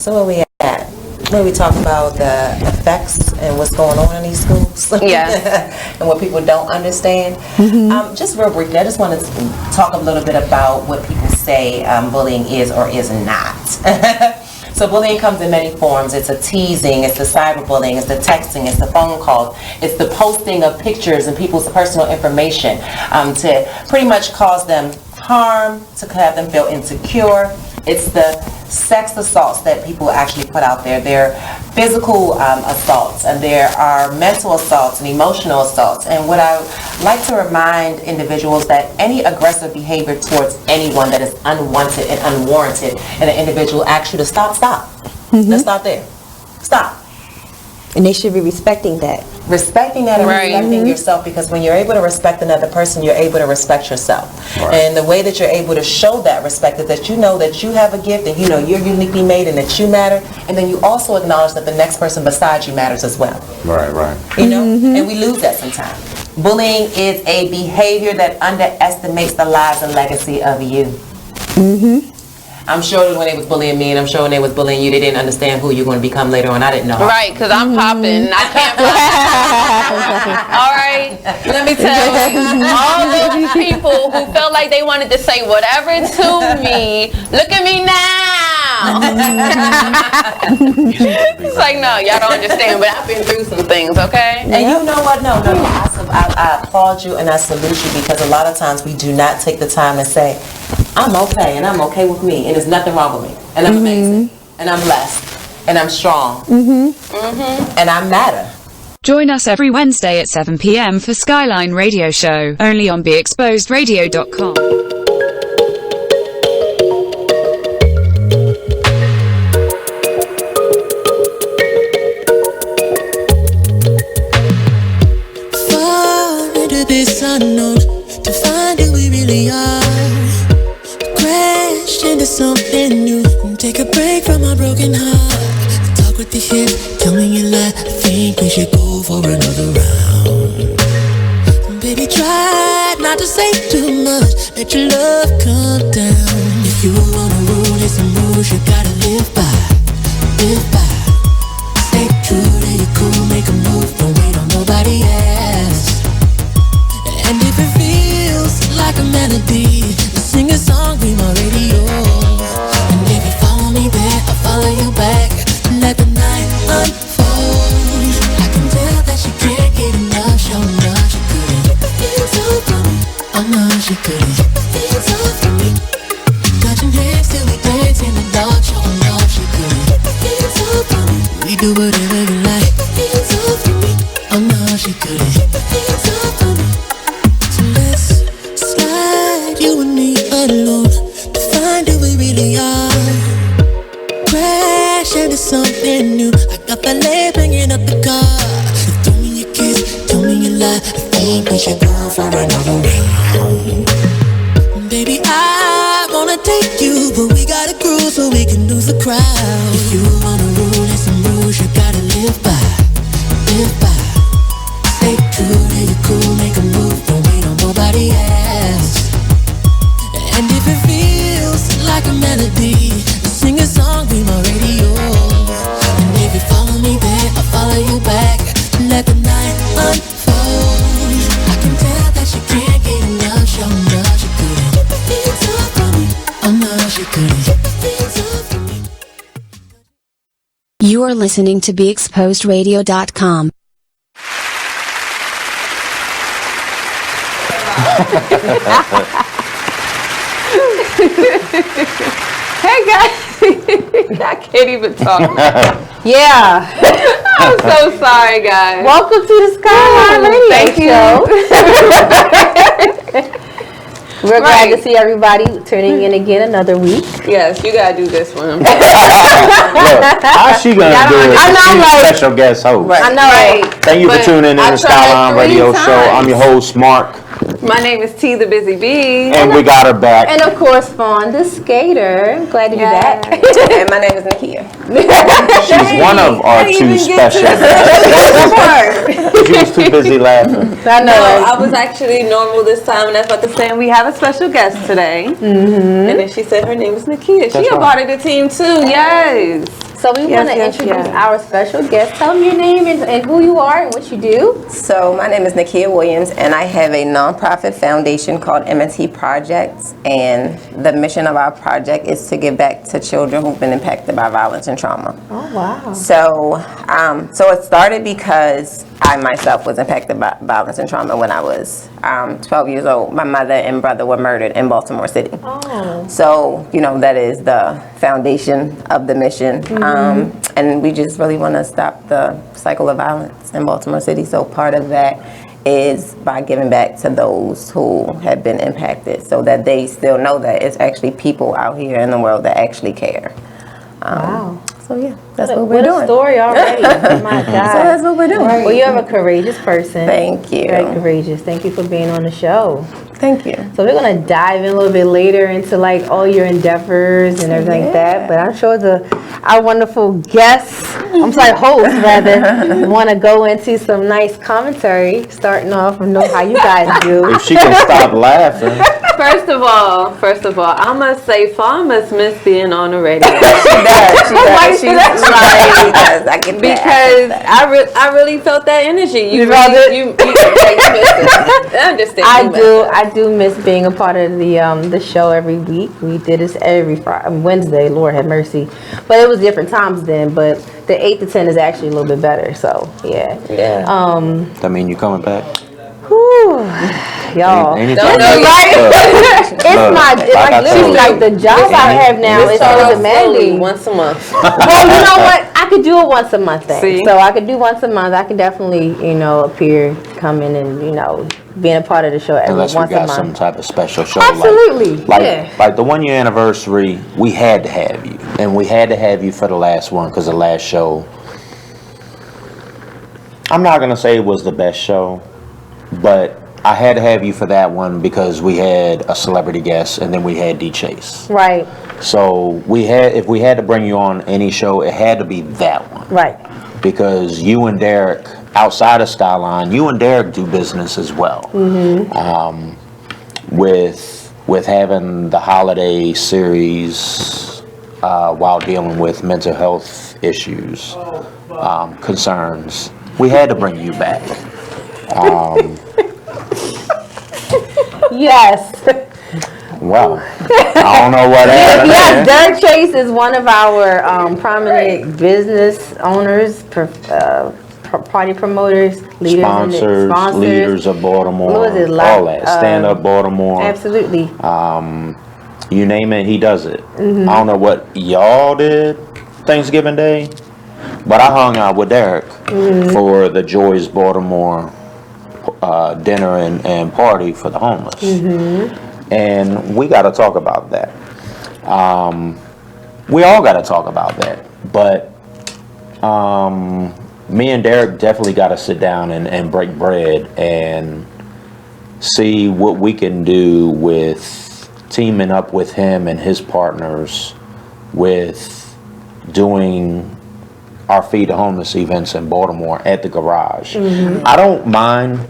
So where we at? Where we talk about the effects and what's going on in these schools? Yeah. And what people don't understand. Just real briefly, I just want to talk a little bit about what people say bullying is or is not. So bullying comes in many forms. It's a teasing, it's the cyberbullying, it's the texting, it's the phone calls, it's the posting of pictures and people's personal information to pretty much cause them harm, to have them feel insecure. It's the sex assaults that people actually put out there. There are physical assaults, and there are mental assaults and emotional assaults. And what I like to remind individuals that any aggressive behavior towards anyone that is unwanted and unwarranted, and an individual asks you to stop. Let's stop there. Stop. And they should be respecting that. Respecting that and respecting yourself, because when you're able to respect another person, you're able to respect yourself. Right. And the way that you're able to show that respect is that you know that you have a gift and you know you're uniquely made and that you matter, and then you also acknowledge that the next person beside you matters as well. Right. You know, and we lose that sometimes. Bullying is a behavior that underestimates the lives and legacy of you. I'm sure when they was bullying me, and I'm sure when they was bullying you, they didn't understand who you're going to become later on. I didn't know. Right, because I'm popping. I can't All right, let me tell you, all those people who felt like they wanted to say whatever to me, look at me now. It's like, no, y'all don't understand, but I've been through some things, okay? And you know what? No. I applaud you and I salute you, because a lot of times we do not take the time to say, I'm okay, and I'm okay with me, and there's nothing wrong with me, and I'm amazing, and I'm blessed, and I'm strong, and I matter. Join us every Wednesday at 7 p.m. for SkyLyne Radio Show, only on BeExposedRadio.com. Fall into this unknown to find who we really are. Crash into something new and take a break from our broken heart. Talk with the hip, tell me you lie. I think we should go for another round. Baby, try not to say too much. Let your love come down. If you wanna rule, it's some rules you gotta live by. Live by. Stay true to your cool, make a move, don't wait on nobody else. And if it feels like a melody, sing a song, be my radio. And if you follow me there, I'll follow you back. Let the night unfold. I can tell that she can't get enough. Show enough, she couldn't get the feels off from me. I know she couldn't get the feels off from me. Touching hands till we dance in the dark. Show enough, she couldn't get the feels off from me. We do whatever you like. The feels off from me. I know she couldn't get the feels off from me. So let's slide, you and me alone, to find who we really are. Crash into something new. I got that leg banging up the car. You throw me a kiss, tell me you lie. I think we should go for another round. Baby, I wanna take you, but we gotta groove so we can lose the crowd. If you wanna rule, there's some rules you gotta live by. Live by. Stay true to your cool, make a move, don't wait on nobody else. And if it feels like a melody, sing a song, be my radio. And if you follow me there, I'll follow you back. Let the night unfold. I can tell that she can't get enough. Show enough, she couldn't get the feels off from me. I know she couldn't get the feels off from me. You are listening to BeExposedRadio.com. Hey guys, I can't even talk. Yeah. I'm so sorry, guys. Welcome to the SkyLyne Radio Show. We're glad to see everybody tuning in again another week. Yes, you gotta do this one. Look, how's she gonna do it? I know, She's a right? special guest host. Right. I know. Right. Thank you for tuning in to I the tried SkyLyne 3 Radio Show. times. I'm your host, Mark. My name is T, the Busy Bee. And we got her back. And of course, Fawn, the skater. Glad to be back. And my name is Nakia. She's one of our 2 special guests. She was too busy laughing. I know. No, I was actually normal this time, and that's about to say we have a special guest today. And then she said her name is Nakia. She a part of the team too. Yes. So we want to introduce our special guest. Tell them your name and who you are and what you do. So my name is Nakia Williams, and I have a nonprofit foundation called M&T Projects, and the mission of our project is to give back to children who've been impacted by violence and trauma. Oh, wow. So it started because I myself was impacted by violence and trauma when I was 12 years old. My mother and brother were murdered in Baltimore City. Oh. So, that is the foundation of the mission. And we just really want to stop the cycle of violence in Baltimore City. So part of that is by giving back to those who have been impacted so that they still know that it's actually people out here in the world that actually care. Wow. So yeah, that's what we're doing. What a story already. Oh my God. So that's what we're doing. Well, you have a courageous person. Thank you. Very courageous. Thank you for being on the show. Thank you. So we're going to dive in a little bit later into like all your endeavors and everything like that. But I'm sure our wonderful guests, hosts rather, want to go into some nice commentary, starting off and know how you guys do. If she can stop laughing. First of all, I must say, Fawn must miss being on the radio. She does. She's like, I get because I really felt that energy. You missed it. I understand. I do miss being a part of the show every week. We did this every Wednesday. Lord have mercy, but it was different times then. But the 8 to 10 is actually a little bit better. So yeah. That mean you coming back? Whew, y'all. It's literally like the job I have now. It's so demanding. Once a month. Well, you know what? I could do a once a month thing. See? So I could do once a month. I can definitely, appear, come in, and being a part of the show Unless once we got a month. some type of special show. Absolutely. Like the 1 year anniversary, we had to have you. And we had to have you for the last one because the last show, I'm not going to say it was the best show, but I had to have you for that one because we had a celebrity guest and then we had D Chase. Right. So if we had to bring you on any show, it had to be that one. Right. Because you and Derek, outside of SkyLyne, you and Derek do business as well. With having the holiday series while dealing with mental health issues, concerns, we had to bring you back. Yes. Wow. I don't know what happened. Yes, Derek Chase is one of our prominent business owners, party promoters, sponsors, leaders of Baltimore, all that. Stand Up Baltimore. Absolutely. You name it, he does it. I don't know what y'all did Thanksgiving Day, but I hung out with Derek for the Joy's Baltimore dinner and party for the homeless. And we got to talk about that. We all got to talk about that. But me and Derek definitely got to sit down and break bread and see what we can do with teaming up with him and his partners with doing our Feed the Homeless events in Baltimore at the garage. I don't mind,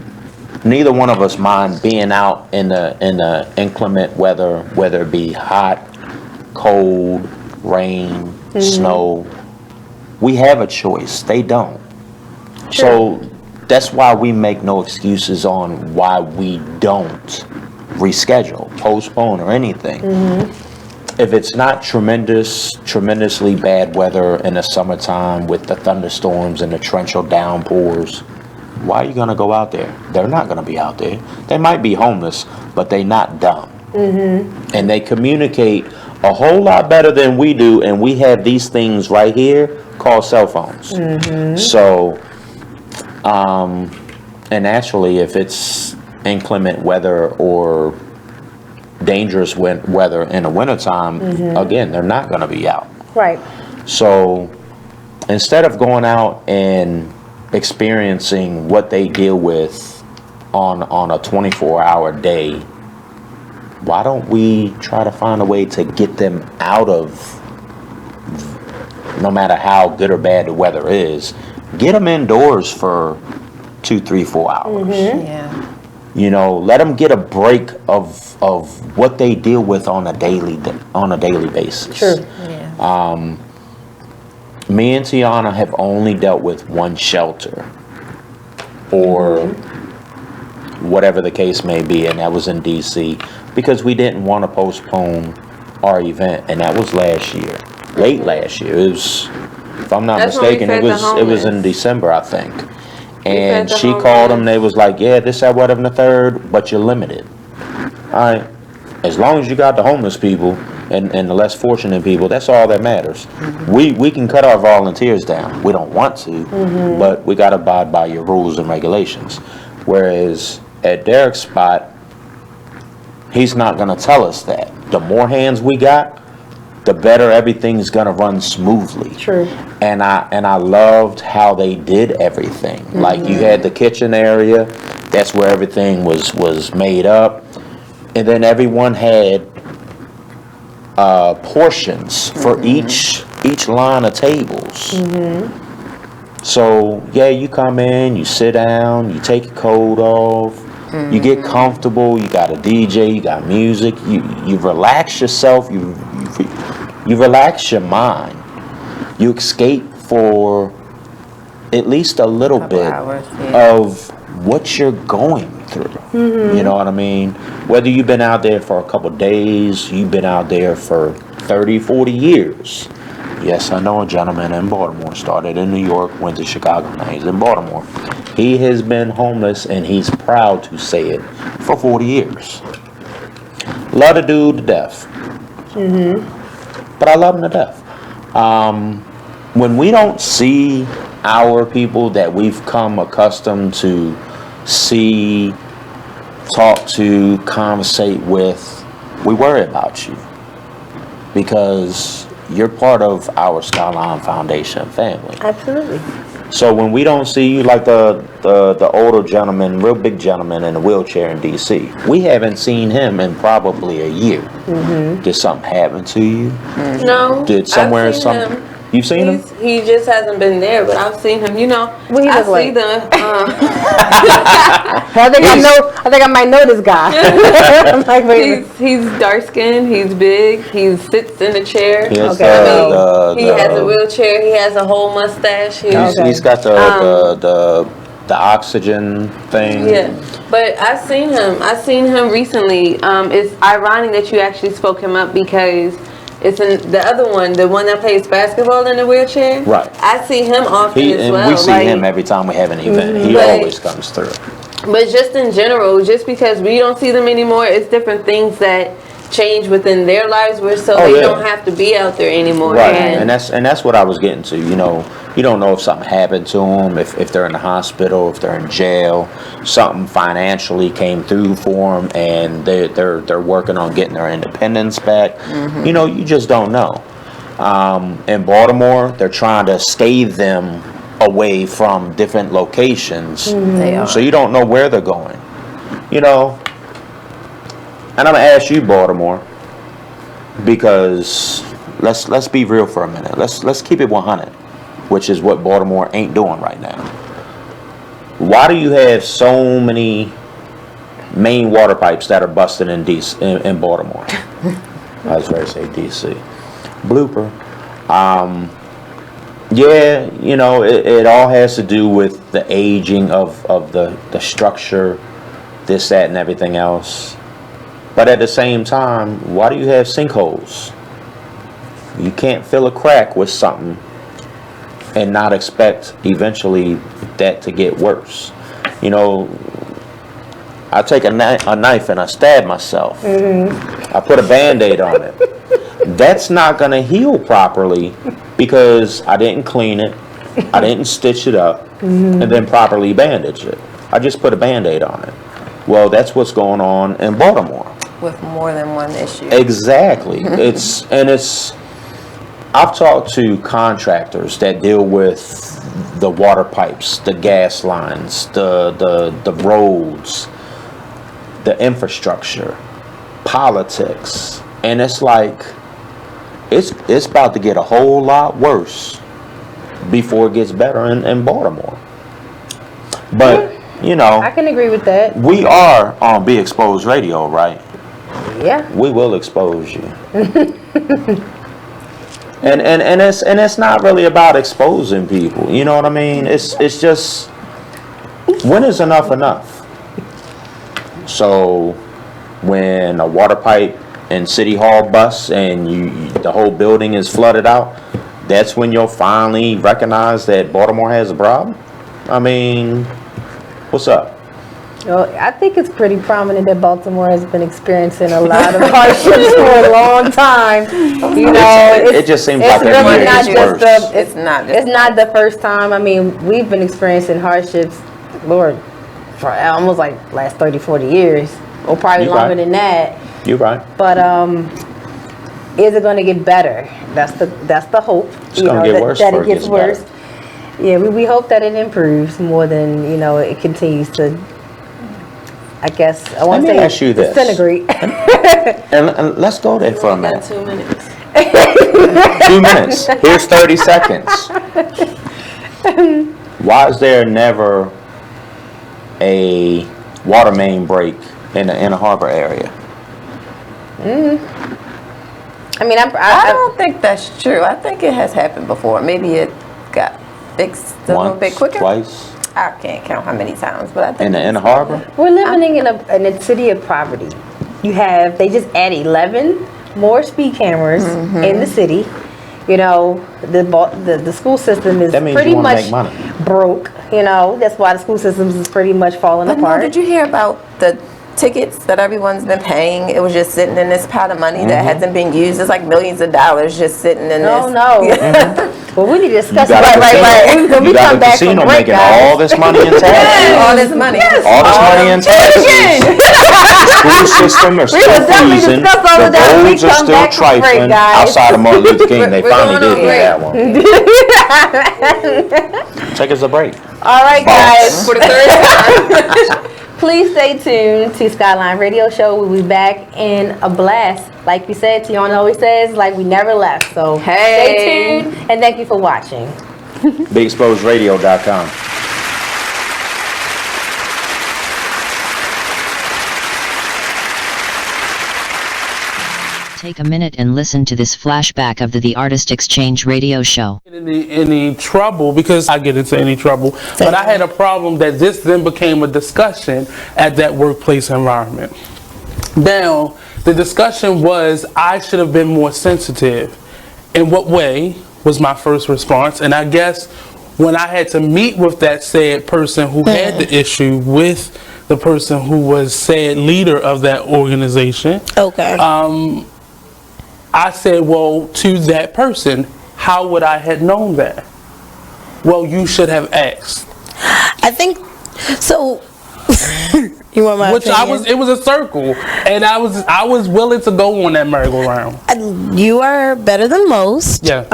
neither one of us mind being out in the inclement weather, whether it be hot, cold, rain, snow. We have a choice. They don't. So that's why we make no excuses on why we don't reschedule, postpone, or anything. If it's not tremendously bad weather in the summertime with the thunderstorms and the torrential downpours, why are you going to go out there? They're not going to be out there. They might be homeless, but they're not dumb. And they communicate a whole lot better than we do, and we have these things right here called cell phones. So, and actually, if it's inclement weather or dangerous weather in the wintertime, again, they're not going to be out. Right. So instead of going out and experiencing what they deal with on a 24-hour day, why don't we try to find a way to get them out of, no matter how good or bad the weather is, get them indoors for 2, 3, 4 hours. Let them get a break of what they deal with on a daily basis. True. me and Teyana have only dealt with one shelter, or whatever the case may be, and that was in DC, because we didn't want to postpone our event, and that was last year, late last year. It was, if I'm not mistaken, it was in December, I think. And she called them. They was like, "Yeah, this, that, whatever, and the third, but you're limited." All right, as long as you got the homeless people and the less fortunate people, that's all that matters. We can cut our volunteers down. We don't want to, but we got to abide by your rules and regulations. Whereas at Derek's spot, he's not going to tell us that. The more hands we got, the better everything's going to run smoothly. True. And I loved how they did everything. Like, you had the kitchen area, that's where everything was made up. And then everyone had portions for each line of tables. So, yeah, you come in, you sit down, you take your coat off, you get comfortable, you got a DJ, you got music, you relax yourself, you relax your mind. You escape for at least a little bit of what you're going through. You know what I mean? Whether you've been out there for a couple days, you've been out there for 30, 40 years. Yes, I know a gentleman in Baltimore, started in New York, went to Chicago, now he's in Baltimore. He has been homeless, and he's proud to say it, for 40 years. Love the dude to death. But I love him to death. When we don't see our people that we've come accustomed to see, talk to, conversate with, we worry about you. Because you're part of our SkyLyne Foundation family. Absolutely. So when we don't see you, like the older gentleman, real big gentleman in a wheelchair in DC, we haven't seen him in probably a year. Did something happen to you? No. Did somewhere something? You've seen him? He just hasn't been there, but I've seen him. You know, What he I look see like? them. I think I might know this guy. I'm like, wait a minute. He's dark skinned. He's big. He sits in a chair. He has, He has a wheelchair. He has a whole mustache. He's got the oxygen thing. Yeah, but I've seen him recently. It's ironic that you actually spoke him up, because it's in the other one, the one that plays basketball in the wheelchair. Right. I see him often as well. We see him every time we have an event. He always comes through. But just in general, just because we don't see them anymore, it's different things that change within their lives where they don't have to be out there anymore. Right, and that's what I was getting to. You know, you don't know if something happened to them, if they're in the hospital, if they're in jail, something financially came through for them, and they're working on getting their independence back. You know, you just don't know. In Baltimore, they're trying to stave them away from different locations, so you don't know where they're going. You know. And I'm gonna ask you, Baltimore, because let's be real for a minute. Let's keep it 100, which is what Baltimore ain't doing right now. Why do you have so many main water pipes that are busted in in Baltimore? I was ready to say DC. Blooper. Yeah, you know, it all has to do with the aging of the structure, this, that, and everything else. But at the same time, why do you have sinkholes? You can't fill a crack with something and not expect eventually that to get worse. You know, I take a knife and I stab myself. I put a Band-Aid on it. That's not going to heal properly because I didn't clean it, I didn't stitch it up, and then properly bandage it. I just put a Band-Aid on it. Well, that's what's going on in Baltimore. With more than one issue. Exactly. I've talked to contractors that deal with the water pipes, the gas lines, the roads, the infrastructure, politics, and it's like it's about to get a whole lot worse before it gets better in Baltimore. But you know, I can agree with that. We are on Be Exposed Radio, right? Yeah. We will expose you. And it's not really about exposing people. You know what I mean? It's just, when is enough enough? So when a water pipe in City Hall busts and the whole building is flooded out, that's when you'll finally recognize that Baltimore has a problem? I mean, what's up? Well, I think it's pretty prominent that Baltimore has been experiencing a lot of hardships for a long time. You know, it just seems like every year not gets just worse. It's not the first time. I mean, we've been experiencing hardships, Lord, for almost like last 30, 40 years, or probably You're longer right. than that. You're right. But is it going to get better? That's the hope. It's going to get worse. That it gets worse. Yeah, we hope that it improves more than it continues to. I guess I want to say ask you this. disintegrate. And let's go there for a minute. 2 minutes. 2 minutes. Here's 30 seconds. Why is there never a water main break in the harbor area? I mean, I don't think that's true. I think it has happened before. Maybe it got fixed a little bit quicker. Twice. I can't count how many times, but I think In the harbor? We're living in a city of poverty. They just add 11 more speed cameras in the city. The school system is That means pretty you wanna much make money. broke. That's why the school system is pretty much falling But apart. no, did you hear about the tickets that everyone's been paying? It was just sitting in this pot of money that hasn't been used. It's like millions of dollars just sitting in this. No. Well, we need to discuss You got a casino, you got a casino making all this money in taxes. All this money. All this money in taxes. The school system are still freezing. The roads are still trifling. Outside of Martin Luther King, they finally did get that one. Take us a break. All right, guys. For the third time. Please stay tuned to SkyLyne Radio Show. We'll be back in a blast. Like we said, Teyana always says, like we never left. So stay tuned, and thank you for watching. BigExposedRadio.com. Take a minute and listen to this flashback of the Artist Exchange radio show. Any trouble, because I get into any trouble, but I had a problem that this then became a discussion at that workplace environment. Now, the discussion was I should have been more sensitive. In what way was my first response? And I guess when I had to meet with that said person who had the issue with the person who was said leader of that organization. Okay. I said, well, to that person, how would I have known that? Well, you should have asked. I think so. You want my opinion? It was a circle, and I was willing to go on that merry-go-round. You are better than most. Yeah.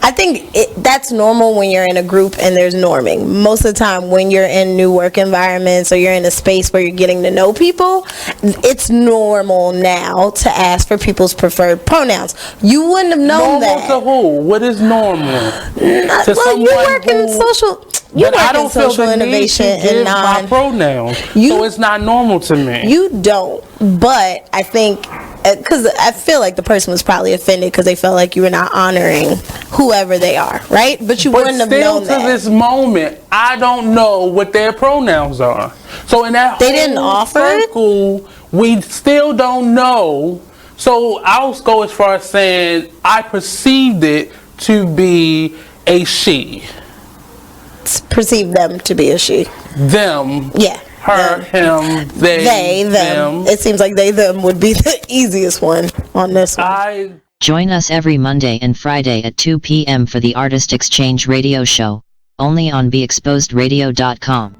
I think that's normal when you're in a group and there's norming. Most of the time when you're in new work environments or you're in a space where you're getting to know people, it's normal now to ask for people's preferred pronouns. You wouldn't have known that. Normal to who? What is normal? Well, you work in social. You work in social innovation and my pronouns, so it's not normal to me. You don't, but I think because I feel like the person was probably offended because they felt like you were not honoring whoever they are, right? But you wouldn't have known that. Still to this moment, I don't know what their pronouns are. So in that they didn't offer circle, we still don't know. So I'll go as far as saying I perceived it to be a she. Perceive them to be a she. Them. Yeah. Her, him, they, them. It seems like they, them would be the easiest one on this one. Join us every Monday and Friday at 2 p.m. for the Artist Exchange radio show, only on BeExposedRadio.com.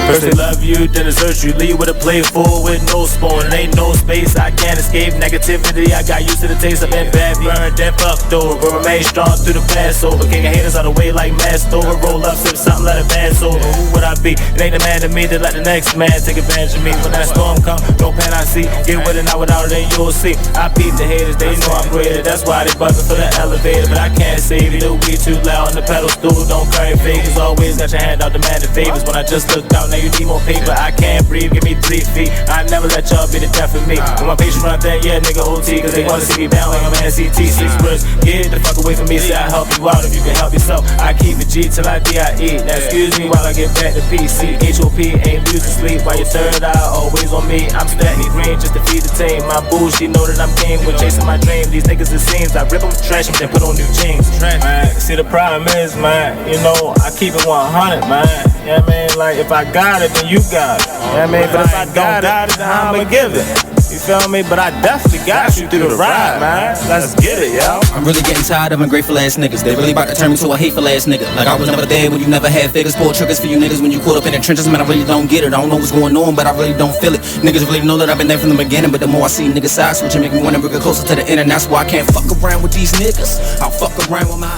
First they love you, then desert you, leave with a plate full with no spoon. Ain't no space, I can't escape negativity. I got used to the taste, I've been bad, burned and fucked over, but remain strong through the past over. Kicking haters out of the way like masked over. Roll up, sip something, let it pass over. Who would I I be. It ain't the man to me to let the next man take advantage of me. When that storm come, no pen I see. Get with it, not without it, then you'll see. I peep the haters, they know I'm greater. That's why they buzzing for the elevator. But I can't save you, the weed too loud on the pedal stool. Don't carry favors, always got your hand out demanding favors. When I just looked out, now you need more paper. I can't breathe, give me 3 feet. I never let y'all be the death of me. When my patience run out there, yeah, nigga OT. Cause they wanna see me bound like I'm an NCT. 6 words, get the fuck away from me. Say I help you out if you can help yourself. I keep it G till I DIE. Now excuse me while I get back to PC. HOP ain't losing sleep while your third eye always on me. I'm stacking green just to feed the team. My boo, she know that I'm game with chasing my dream. These niggas it seems I rip them, trash them, then put on new jeans. Man, see the problem is, man, you know, I keep it 100, man. Yeah, man, like if I got it, then you got it. Yeah, man, but if I don't got it, then I'ma give it. You feel me? But I definitely got you through the ride, man. Let's get it, yo. I'm really getting tired of ungrateful ass niggas. They really about to turn me to a hateful ass nigga. Like I was never there when you never had figures. Pull triggers for you niggas when you caught up in the trenches. Man, I really don't get it. I don't know what's going on, but I really don't feel it. Niggas really know that I've been there from the beginning. But the more I see niggas side switching, make me wanna bring it closer to the end. And that's why I can't fuck around with these niggas. I'll fuck around with my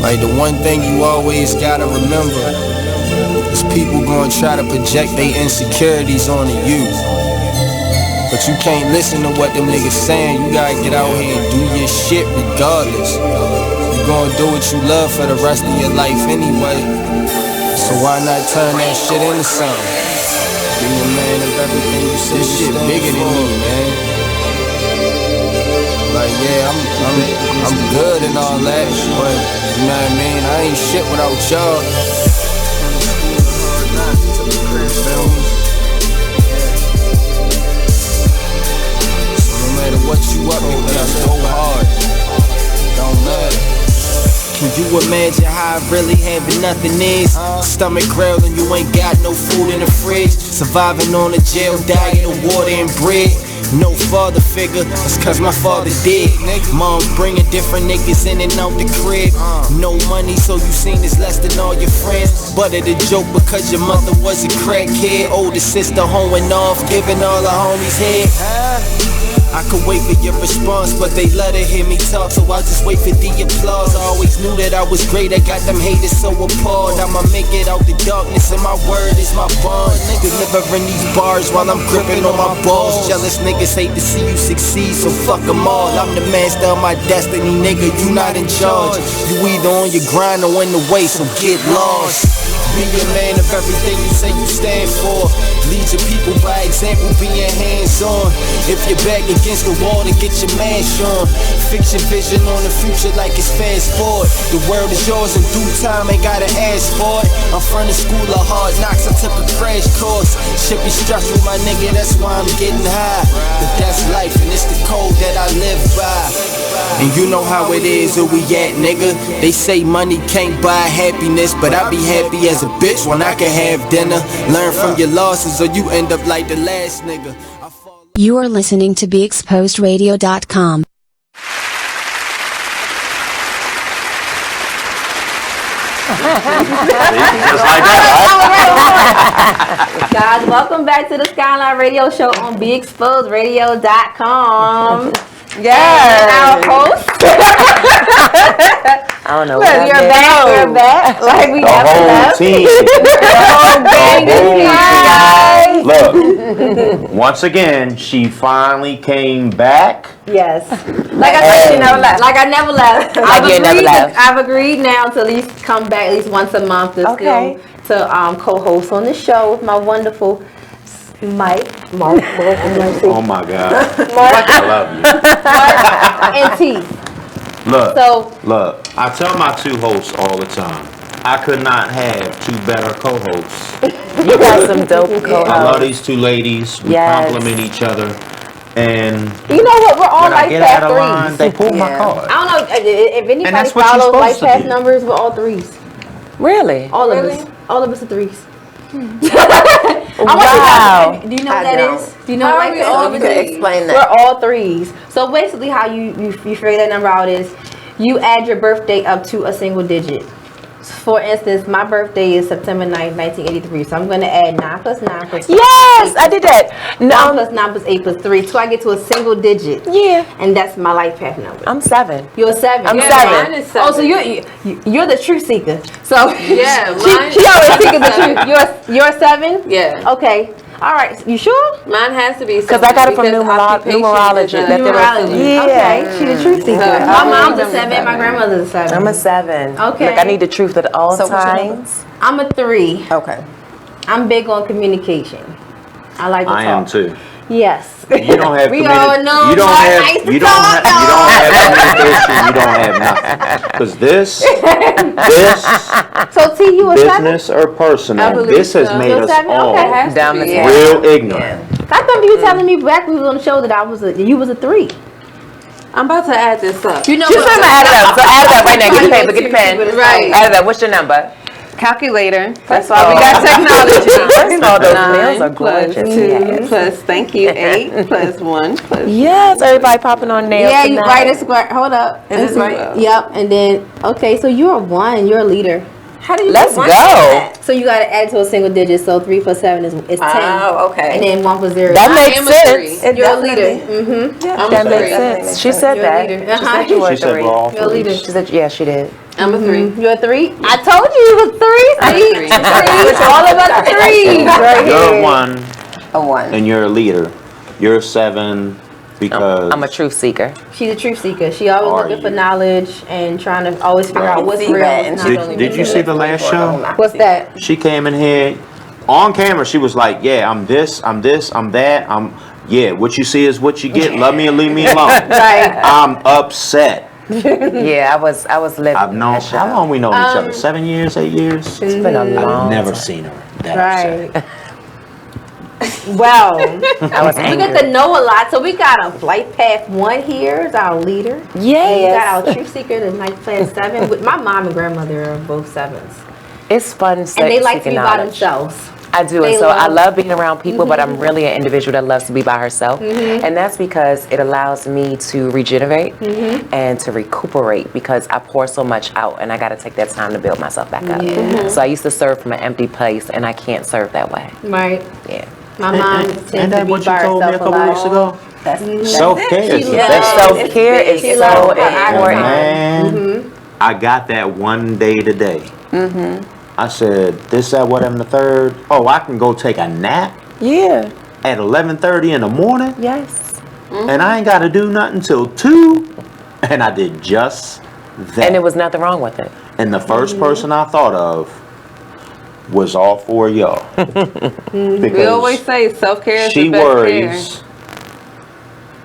Like the one thing you always gotta remember is people gonna try to project their insecurities onto you. But you can't listen to what them niggas saying. You gotta get out here and do your shit regardless. You gonna do what you love for the rest of your life anyway. So why not turn that shit into something? Be a man of everything you say. This shit bigger than me, man. Like yeah, I'm good and all that, but you know what I mean? I ain't shit without y'all. So no matter what you up, you gotta go hard. Don't matter. Can you imagine how I really having nothing is? Stomach growling, you ain't got no food in the fridge. Surviving on a jail diet of water and bread. No father figure, that's cause my father dead. Mom bringing different niggas in and out the crib. No money, so you seen this less than all your friends. But it a joke because your mother was a crackhead. Older sister hoeing off, giving all the homies head. I could wait for your response, but they love to hear me talk, so I just wait for the applause. I always knew that I was great, I got them haters so appalled. I'ma make it out the darkness, and my word is my bond. Delivering these bars while I'm gripping on my balls. Jealous niggas hate to see you succeed, so fuck them all. I'm the master of my destiny, nigga, you not in charge. You either on your grind or in the way, so get lost. Be a man of everything you say you stand for. Lead your people by example, being hands-on. If you're back against the wall, then get your mash on. Fix your vision on the future like it's fast forward. The world is yours in due time, ain't gotta ask for it. I'm from the school of hard knocks, I took a crash course. Shit be stressful, my nigga, that's why I'm getting high. But that's life, and it's the code that I live by. And you know how it is where we at, nigga. They say money can't buy happiness, but I be happy as a bitch when I can have dinner. Learn from your losses or you end up like the last nigga. You are listening to BeExposedRadio.com. Just like that, Guys, welcome back to the SkyLyne Radio Show on BeExposedRadio.com. Yes. Our host. I don't know. Well, we're back. Like we never left. Team. The whole gang is here, guys. Look, once again, she finally came back. Yes. Like I said, you know, like I never left. I've agreed now to at least come back at least once a month to co-host on the show with my wonderful Mark. Oh my God. Mark. I love you. And T. Look, I tell my two hosts all the time, I could not have two better co-hosts. You got some dope co-hosts. I love these two ladies. We compliment each other. And you know what? We're all Life Path threes. They pull my card. I don't know if anybody follows Life Path numbers. We're all threes. Really? All of us. All of us are threes. Wow. Do you know what that is? Do you know how Life Path? you can explain that. We're all threes. So basically, how you figure that number out is you add your birthday up to a single digit. for instance, my birthday is September 9th, 1983. So I'm going to add 9 plus 9 plus yes, I did that. 9 plus 9 plus 8 plus 3. So I get to a single digit. Yeah. And that's my life path number. I'm 7. You're 7. I'm Yeah, 7. Mine is 7. Oh, so you're the truth seeker. So Yeah, she always seeking the truth. You're 7? Yeah. Okay. All right. You sure? Mine has to be Because I got it from occupation numerology. is a- Numerology. Yeah. Okay. She's a truth seeker. So, My mom's a 7. My grandmother's a 7. I'm a 7. Okay. Like I need the truth at all So what's your number? times. I'm a 3. Okay. I'm big on communication. I like to talk. I am too. Yes. You don't have We communi- all know you don't Mark have likes to you don't talk, have communication, you don't have nothing. Because this So T, you a 7? business or I personal, believe this has so. made You're us 7? all Okay. Down the real ignorant. I thought you were telling me back when we was on the show that you was a 3. I'm about to add this up. You know She's trying to add it up. So add it up right now. Get the paper. Get the pen. Right. Add it up. What's your number? Calculator. That's First why we of all- got technology. First of all, those 9 nails are plus gorgeous. 2 Yes. plus, thank you, 8 plus 1 plus. Yes, everybody popping on nails. Yeah, you tonight. right. It's right. Hold up. Is this right? Yep. And then okay, so you're a 1. You're a leader. How do you Let's get one go. that? So you got to add to a single digit. So 3 plus 7 is 10. Oh, okay. And then 1 plus 0. That I makes am a sense. 3. You're a leader. Mm-hmm. I'm That a makes 3. sense. She said You're a that. leader. She said you were She said we're all You're a leader. threes. She said, yeah, she did. I'm a 3. You're a 3. I told you you were 3. I'm a See? 3. It's all about the 3s right You're here. a 1 A 1. and you're a leader. You're a 7 because I'm a truth seeker. She's a truth seeker. She always Are looking for you? knowledge and trying to always figure out what's See real. that, What's and not. she Did you see the last show? What's that? She came in here on camera. She was like, "Yeah, I'm this, I'm that. Yeah. What you see is what you get. Love me or leave me alone." Right. I'm upset. Yeah, I was living. I've known. How long we known each other? 7 years, 8 years. It's been a long I've never time. seen her that Right. upset. Wow. I was We angry. get to know a lot. So we got a flight path 1 here is our leader. Yes. And we got our truth seeker, the night path 7. With my mom and grandmother are both 7s. It's fun. And they like to seeking be by knowledge. themselves. I do, They and so I love- love being around people, but I'm really an individual that loves to be by herself, and that's because it allows me to regenerate and to recuperate because I pour so much out, and I got to take that time to build myself back up. So I used to serve from an empty place, and I can't serve that way. Right. Yeah. My mom tends Ain't to that be what you by told me a herself a couple weeks lot. ago? Self-care is the loves- best. Self care is She so loves her important. Man, I got that one day today. I said, this, that, whatever, the third. Oh, I can go take a nap Yeah. at 11:30 in the morning, Yes. and I ain't got to do nothing till 2. And I did just that. And there was nothing wrong with it. And the first person I thought of was all 4 of y'all. We always say self-care is she the best worries.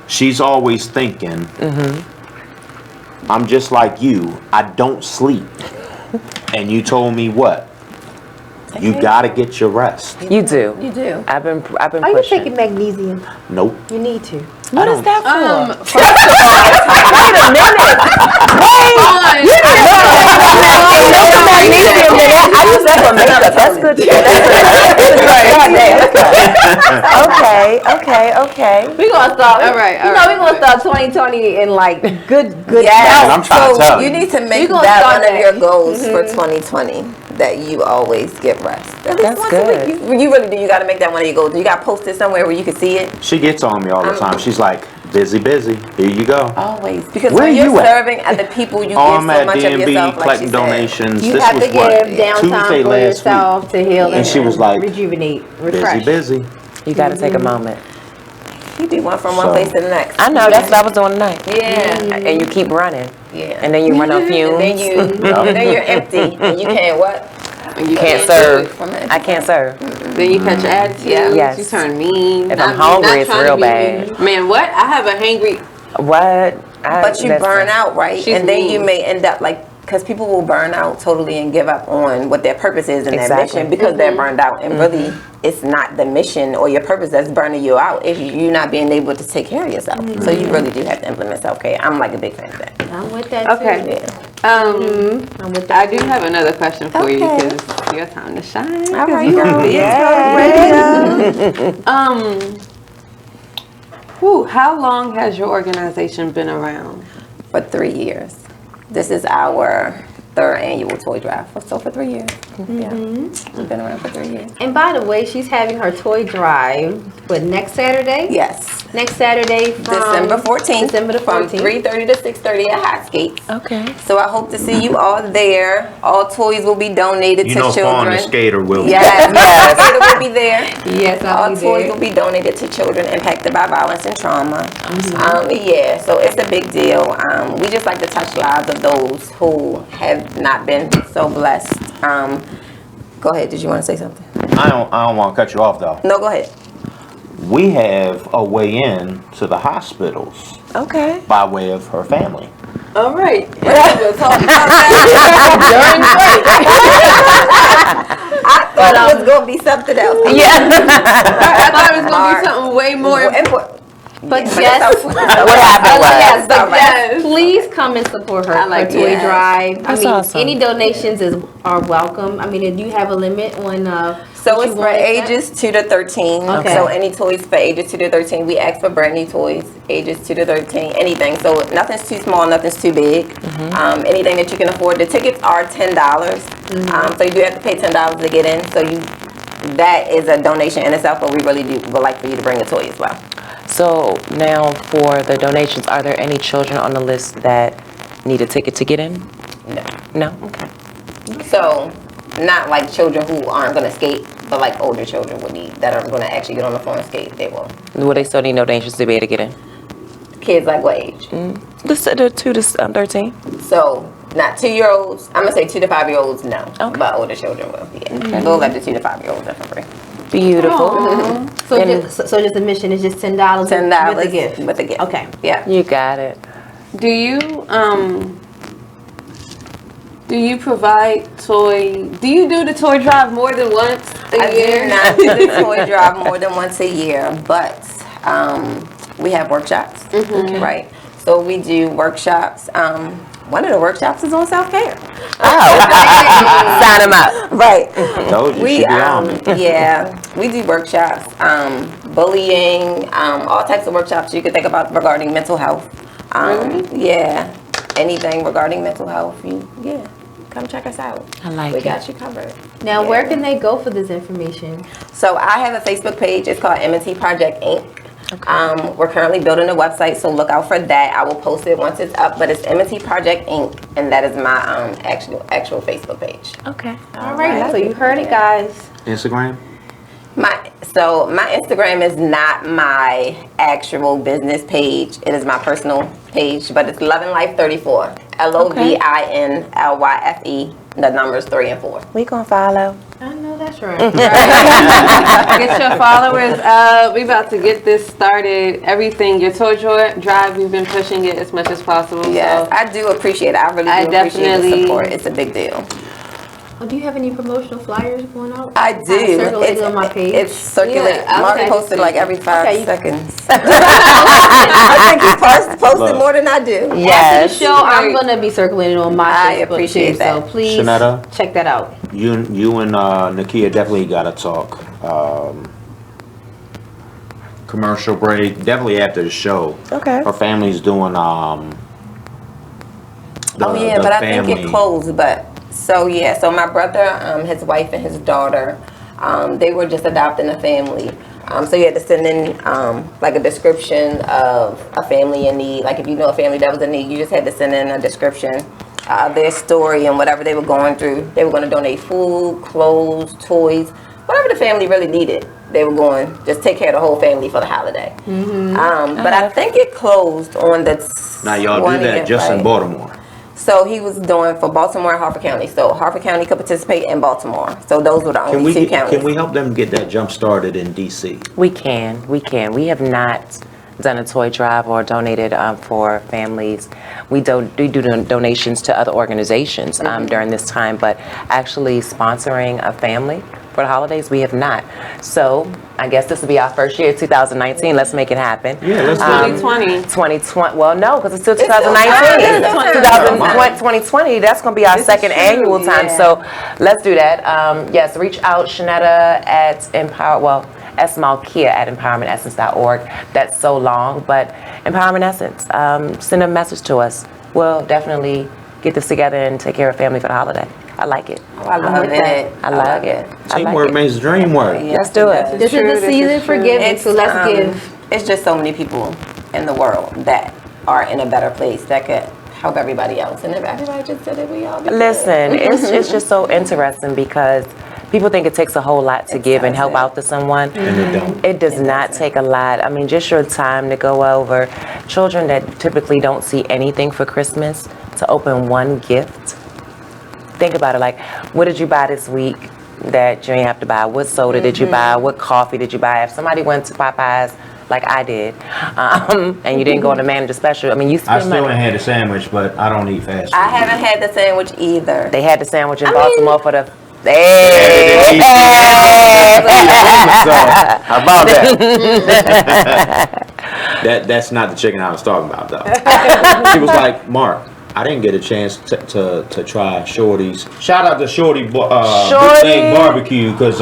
She's always thinking, I'm just like you. I don't sleep. And you told me what? You gotta get your rest. You do. You do. I've been Are you pushing. taking magnesium? Nope. You need to. What is that for? care. Wait a minute. Magnesium in it. I use that for makeup. That's good. Okay. We gonna start. All right, You know, we gonna start 2020 in like good. Yes. I'm trying to So tell you you. need to make We gonna that start one of your that. goals for 2020. That you always get rest. At least That's once good. a week. You really do. You got to make that one of your goals. You got to post it somewhere where you can see it. She gets on me all the time. She's like, busy. Here you go. Always. Because Where when you're you at? serving at the people, you Oh, give I'm so at much of DMB yourself. Like she collecting said. donations. You This have was to what? give downtime Tuesday for last yourself week. to heal And she was like, rejuvenate, refresh. busy. You got to take a moment. You do one from one So- place to the next. I know. That's what I was doing tonight. Yeah. And you keep running. Yeah. And then you run on fumes. And then you're empty. And you can't what? You can't serve. I can't serve. Then you catch your attitude. Yes. You turn mean. If I'm Not hungry, it's trying to real be bad. mean. Man, what? I have a hangry. What? But you burn out, right? She's And then you mean. may end up like, because people will burn out totally and give up on what their purpose is in their Exactly. mission because they're burned out. And really, it's not the mission or your purpose that's burning you out if you're not being able to take care of yourself. So you really do have to implement self-care. I'm like a big fan of that. I'm with that Okay. too. I'm with I do have another question for you Okay. because it's your time to shine. All right, You girl. on how long has your organization been around? For 3 years. This is our third annual toy drive. So for 3 years. Yeah. We've been around for 3 years. And by the way, she's having her toy drive, next Saturday? Yes. Next Saturday from December 14th. December the 14th. From 3:30 to 6:30 at Hot Skates. Okay. So I hope to see you all there. All toys will be donated to children. Fawn the skater will be. Yes, the skater will be there. Yes, I'll all be toys there. will be donated to children impacted by violence and trauma. Yeah, so it's a big deal. We just like to touch lives of those who have not been so blessed. Go ahead. Did you want to say something? I don't want to cut you off though. No, go ahead. We have a way in to the hospitals Okay. by way of her family. All right. We'll talk about that during break. I thought it was going to be something else. Yeah. I thought it was going to be something way more important. But Yeah, yes, what happened yes, please come and support her, like her toy it. drive. That's I mean, awesome. any donations are welcome. I mean, do you have a limit on? So what it's you for want to ages 2 to 13. Okay. So any toys for ages 2 to 13. We ask for brand new toys, ages 2 to 13, anything. So nothing's too small, nothing's too big. Anything that you can afford. The tickets are $10. So you do have to pay $10 to get in. So that is a donation in itself, but we really would like for you to bring a toy as well. So now for the donations, are there any children on the list that need a ticket to get in? No. No? Okay. So not like children who aren't going to skate, but like older children would need, that are going to actually get on the floor and skate. They will. Will they still need donations to be able to get in? Kids like what age? The 2 to 13. So not 2-year-olds. I'm gonna say 2 to 5-year-olds. No, but older children will. Yeah, those like the 2 to 5-year-olds are for free. Beautiful. So just admission is just $10. $10 with a gift. With a gift. Okay. Yeah. You got it. Do you provide toy? Do you do the toy drive more than once a year? I do not do the toy drive more than once a year, but we have workshops. Right. So we do workshops. One of the workshops is on self-care. Sign them up. Right. Told you, We should be on. yeah, we do workshops, bullying, all types of workshops you could think about regarding mental health. Yeah, anything regarding mental health. Come check us out. I like We it. got you covered. Now, where can they go for this information? So I have a Facebook page. It's called M&T Project Inc. We're currently building a website, so look out for that. I will post it once it's up, but it's M&T Project Inc. and that is my actual Facebook page. Okay. All right. So you heard it, guys. Instagram? My Instagram is not my actual business page. It is my personal page, but it's Lovin' Life 34. LOVINLYFE. The numbers 3 and 4. We gonna follow. I know that's right. Get your followers up. We about to get this started. Everything, your toy drive, we've been pushing it as much as possible. Yes, so I do appreciate it. I really do appreciate the support. It's a big deal. Oh, do you have any promotional flyers going out? I do. Circulating on my page. It's circulating. Yeah, Mark okay. posted like every 5 Okay. seconds. I think he posted more than I do. After the show, I'm going to be circulating on my I Facebook appreciate too, that. so please Shenetta? check that out. You and Nakia definitely got to talk. Commercial break, definitely after the show. Okay. Her family's doing But I think it closed. But so my brother, his wife and his daughter, they were just adopting a family. So you had to send in like a description of a family in need. Like if you know a family that was in need, you just had to send in a description of their story and whatever they were going through. They were going to donate food, clothes, toys, whatever the family really needed. They were going just take care of the whole family for the holiday. But I think it closed on the Now y'all do that 20th, just in right? Baltimore. So he was doing for Baltimore and Harford County. So Harford County could participate in Baltimore. So those were the only two counties. Can we help them get that jump started in DC? We can. We have not done a toy drive or donated for families. We do donations to other organizations during this time, but actually sponsoring a family for the holidays, we have not. So I guess this will be our first year, 2019. Let's make it happen. Yeah, let's do it. 2020. Well, no, because it's still 2019. 2020, that's going to be our second annual time. So let's do that. Yes, reach out, Shenetta at Malkia at empowermentessence.org. That's so long, but Empowerment Essence. Send a message to us. We'll definitely get this together and take care of family for the holiday. I like it. Oh, I love it. I like it. Teamwork makes the dream work. Let's do it. This is the season for giving, so let's give. It's just so many people in the world that are in a better place that could help everybody else. And if everybody just did it, we all be Listen, good. it's just so interesting because people think it takes a whole lot to give and help out to someone. And it don't. It does not take a lot. I mean, just your time to go over. Children that typically don't see anything for Christmas, to open one gift. Think about it, like, what did you buy this week that you ain't have to buy? What soda did you buy? What coffee did you buy? If somebody went to Popeyes, like I did, and you didn't go on the manager special, I mean, you spend I still money. ain't had a sandwich, but I don't eat fast food. I haven't had the sandwich either. They had the sandwich in I Baltimore for the... So, how about that? That's not the chicken I was talking about, though. She was like, Mark, I didn't get a chance to try Shorty's. Shout out to Shorty Big Leg Barbecue, because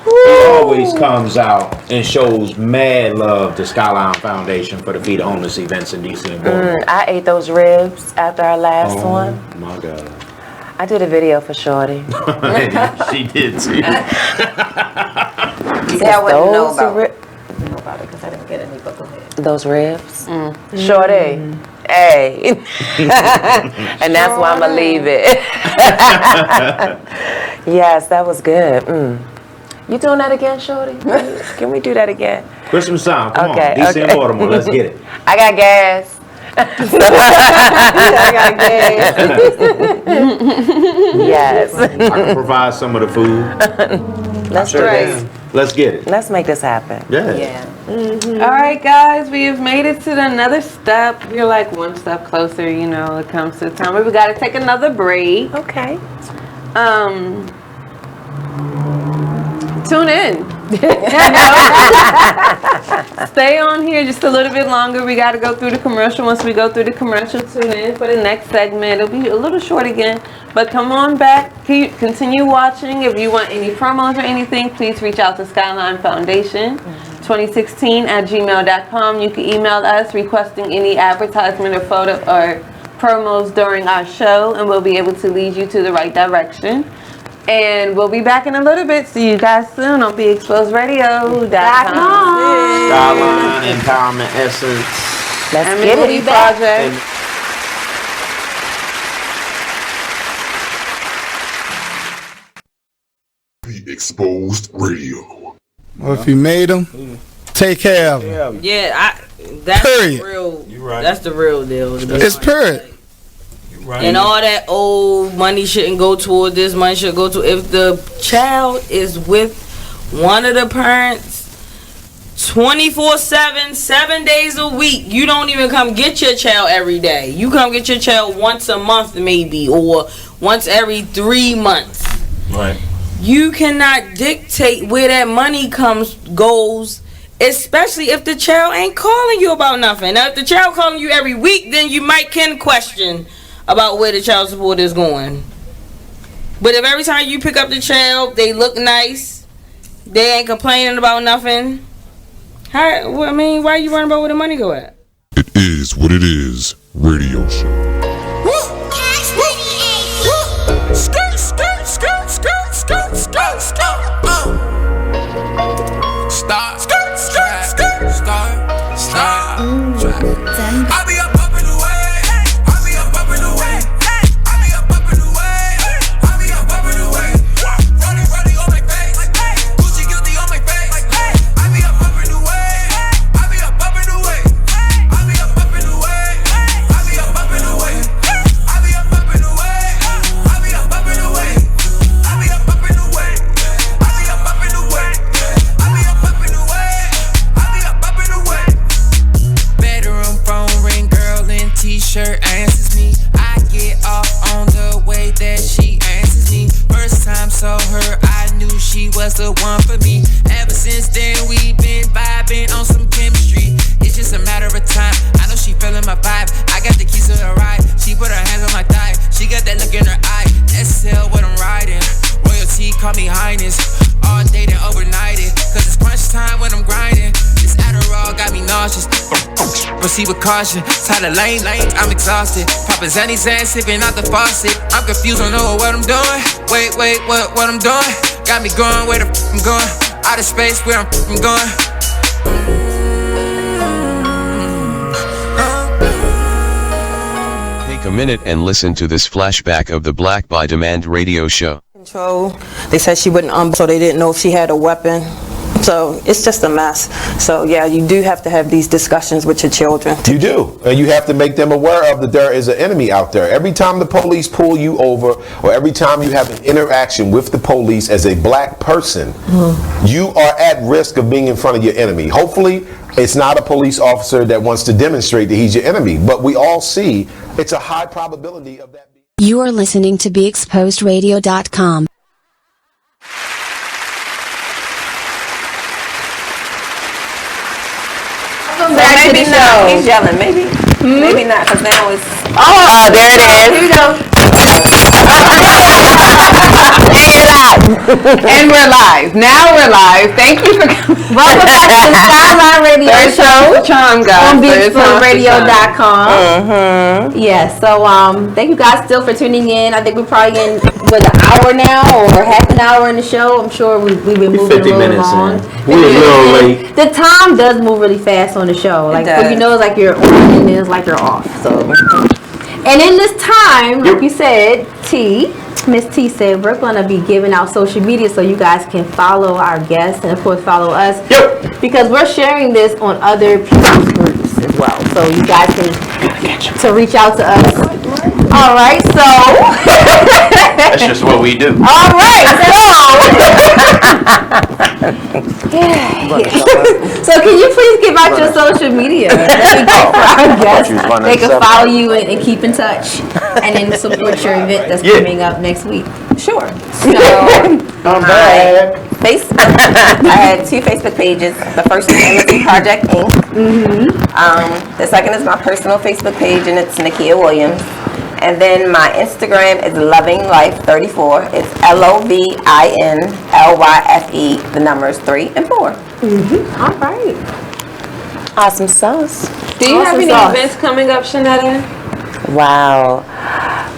he always comes out and shows mad love to SkyLyne Foundation for the Feed the Homeless events in D.C. and Baltimore. I ate those ribs after our last one. Oh, my God. I did a video for Shorty. She did, too. See, I wouldn't know about it because I didn't get any, but go ahead. Those ribs? Shorty. Hey. And that's why I'm going to leave it. Yes, that was good. You doing that again, Shorty? Can we do that again? Christmas time, come on. Okay, DC and Baltimore, let's get it. I got gas. I got gas. Yes. I can provide some of the food. Let's do it. Let's get it. Let's make this happen. Yeah. All right, guys, we have made it to another step. We're like one step closer, you know, it comes to the time where we got to take another break. Okay. Tune in. Stay on here just a little bit longer. We got to go through the commercial. Once we go through the commercial, tune in for the next segment. It'll be a little short again, but come on back. Continue watching. If you want any promos or anything, please reach out to SkyLyne Foundation 2016 at gmail.com. You can email us requesting any advertisement or photo or promos during our show, and we'll be able to lead you to the right direction. And we'll be back in a little bit. See you guys soon on BeExposedRadio.com. SkyLyne Empowerment Essence. Let's get it. Project. Be Exposed Radio. Well, if you made them, take care of them. Yeah, that's Period. the real. You right. That's the real deal. It's period. Right. And all that old money shouldn't go toward this, money should go to, if the child is with one of the parents 24/7, 7 days a week, you don't even come get your child every day. You come get your child once a month maybe, or once every 3 months. Right. You cannot dictate where that money goes, especially if the child ain't calling you about nothing. Now, if the child calling you every week, then you can question about where the child support is going. But if every time you pick up the child, they look nice, they ain't complaining about nothing, why are you worrying about where the money go at? It is what it is. Radio show. Skirt, skirt, skirt, skirt, skirt, skirt, skirt. Stop. Skirt, skirt, skirt. Start. Stop. I be up in the way. I be up in the way. I be up in the way. I be up in the way. Running on my face. Gucci guilty on my face. I be up in the way. I be up in the way. I be up in the way. I be up in the way. I be up in the way. I be up in the way. I be up in the way. I be up in the way. I be up in the way. I be up in the way. Bedroom phone ring, girl in t-shirt answers me. I get off on the way that she answers me. First time saw her, I knew she was the one for me. Ever since then, we've been vibing on some chemistry. It's just a matter of time. I know she feeling my vibe. I got the keys to the ride. She put her hands on my thigh. She got that look in her eye. SL what I'm riding. Royalty, call me highness. All day and overnighted. Cause it's crunch time when I'm grinding. This Adderall got me nauseous. proceed with caution. Tired of lane, I'm exhausted. Poppin' Zanny Zan, sipping out the faucet. I'm confused, don't know what I'm doing. Wait, what I'm doing? Got me going where the I'm going. Out of space, where I'm going. Take a minute and listen to this flashback of the Black by Demand radio show. Control. They said she wouldn't, so they didn't know if she had a weapon. So it's just a mess. So yeah, you do have to have these discussions with your children. You do, and you have to make them aware of that there is an enemy out there. Every time the police pull you over, or every time you have an interaction with the police as a black person, you are at risk of being in front of your enemy. Hopefully, it's not a police officer that wants to demonstrate that he's your enemy, but we all see it's a high probability of that. You are listening to BeExposedRadio.com. Maybe not. He's yelling. Maybe. Maybe not, because now it's. Oh, there it is. Here we go. And we're live. Now we're live. Thank you for coming. Welcome back to the SkyLyne Radio Show charm, guys. on BeExposedRadio.com. Yes, so thank you guys still for tuning in. I think we're probably in with an hour now or half an hour in the show. I'm sure we've been moving 50 a little minutes long. We're a little late. The time does move really fast on the show. Like, because you know, it's like you're on and then it's like you're off. So, and in this time, like you said, Miss T said we're going to be giving out social media so you guys can follow our guests and of course follow us, because we're sharing this on other people's groups as well. So you guys can to reach out to us. All right, so That's just what we do. all right, so can you please give out your social media for our guests? They can follow you and keep in touch, and then support your event that's coming up next week. Sure. So, my Facebook, I had 2 Facebook pages. The first is Embassy Project Inc. The second is my personal Facebook page, and it's Nakia Williams. And then my Instagram is Loving Life 34. It's LOVINLYFE. The numbers 3 and 4. All right. Awesome sauce. Do you have any events coming up, Shenetta? Wow.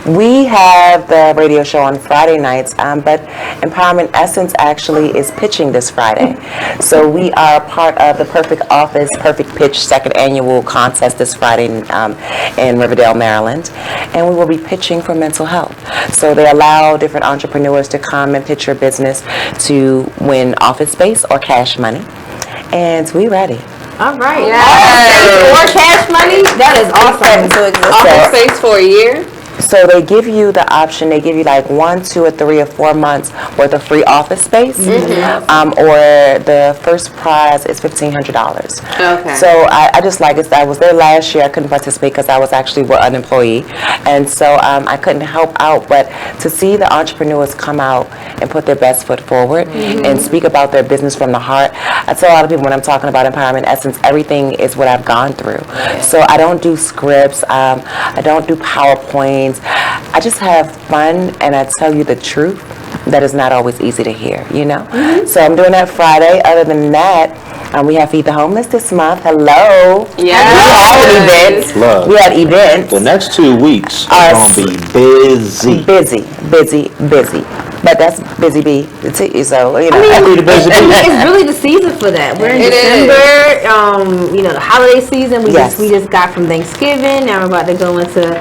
We have the radio show on Friday nights, but Empowerment Essence actually is pitching this Friday. So we are part of the Perfect Office, Perfect Pitch 2nd Annual Contest this Friday in Riverdale, Maryland. And we will be pitching for mental health. So they allow different entrepreneurs to come and pitch your business to win office space or cash money. And we ready. All right. Or cash money? That is awesome. Office space for a year? So they give you the option, they give you like 1, 2, or 3, or 4 months worth of free office space, or the first prize is $1,500. Okay. So I just like it. I was there last year. I couldn't participate because I was actually an employee, and so I couldn't help out. But to see the entrepreneurs come out and put their best foot forward and speak about their business from the heart. I tell a lot of people when I'm talking about Empowerment Essence, everything is what I've gone through. So I don't do scripts. I don't do PowerPoints. I just have fun, and I tell you the truth that is not always easy to hear, you know? So I'm doing that Friday. Other than that, we have Feed the Homeless this month. Hello. Yeah. We had events. The next 2 weeks are going to be busy. Busy. But that's busy bee. So, you know. It's really the season for that. We're in December. You know, the holiday season. We just got from Thanksgiving. Now we're about to go into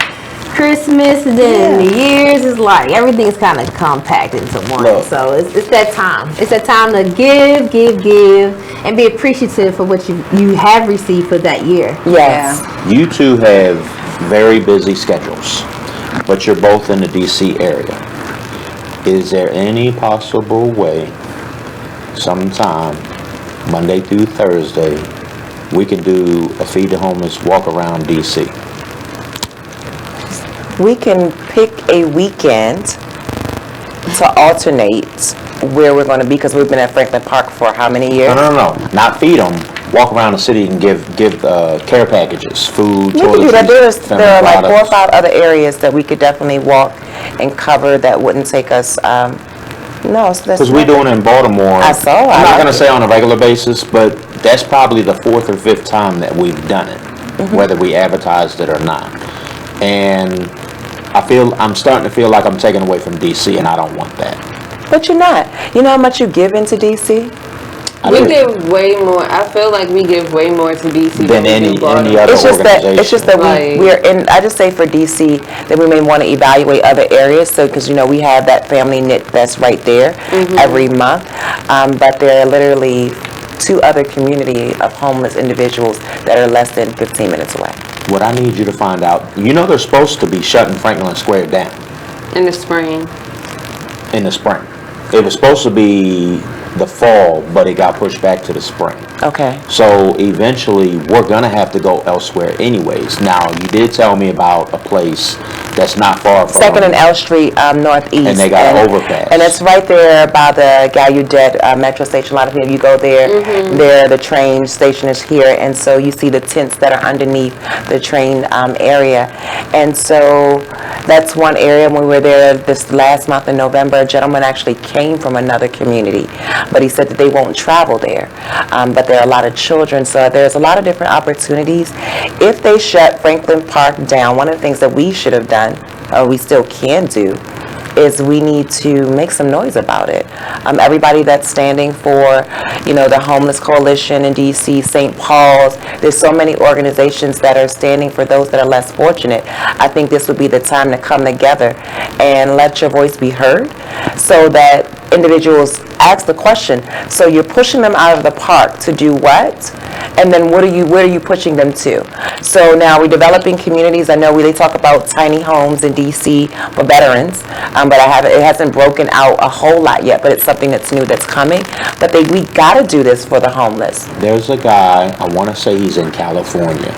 Christmas, and then New Year's. Is like everything's kind of compact into one. So it's that time. It's that time to give, and be appreciative for what you have received for that year. Yes. You two have very busy schedules, but you're both in the DC area. Is there any possible way, sometime, Monday through Thursday, we can do a Feed the Homeless walk around DC? We can pick a weekend to alternate where we're going to be, because we've been at Franklin Park for how many years? No. Not feed them. Walk around the city and give care packages, food, We can do that. There are like 4 or 5 other areas that we could definitely walk and cover that wouldn't take us. Because we're doing it in Baltimore. I'm not going to say on a regular basis, but that's probably the 4th or 5th time that we've done it. whether we advertised it or not. And I'm starting to feel like I'm taking away from DC, and I don't want that. But you're not. You know how much you give into DC? We give way more. I feel like we give way more to DC than any other it's just organization. It's just that we're in. I just say for DC that we may want to evaluate other areas. So because we have that family knit that's right there every month, but there are literally 2 other community of homeless individuals that are less than 15 minutes away. What I need you to find out, they're supposed to be shutting Franklin Square down in the spring. In the spring, it was supposed to be the fall, but it got pushed back to the spring. Okay. So eventually, we're gonna have to go elsewhere, anyways. Now, you did tell me about a place that's not far from 2nd and L Street, northeast, and they got an overpass. And it's right there by the Gallaudet metro station. A lot of people, you go there. There, the train station is here, and so you see the tents that are underneath the train area. And so that's one area. When we were there this last month in November, a gentleman actually came from another community, but he said that they won't travel there. But there are a lot of children, so there's a lot of different opportunities. If they shut Franklin Park down, one of the things that we should have done, or we still can do, is we need to make some noise about it. Everybody that's standing for, the Homeless Coalition in DC, St. Paul's, there's so many organizations that are standing for those that are less fortunate. I think this would be the time to come together and let your voice be heard so that individuals ask the question, so you're pushing them out of the park to do what? And then where are you pushing them to? So now we're developing communities. I know they talk about tiny homes in DC for veterans, but it hasn't broken out a whole lot yet, but it's something that's new that's coming. But we got to do this for the homeless. There's a guy, I want to say he's in California.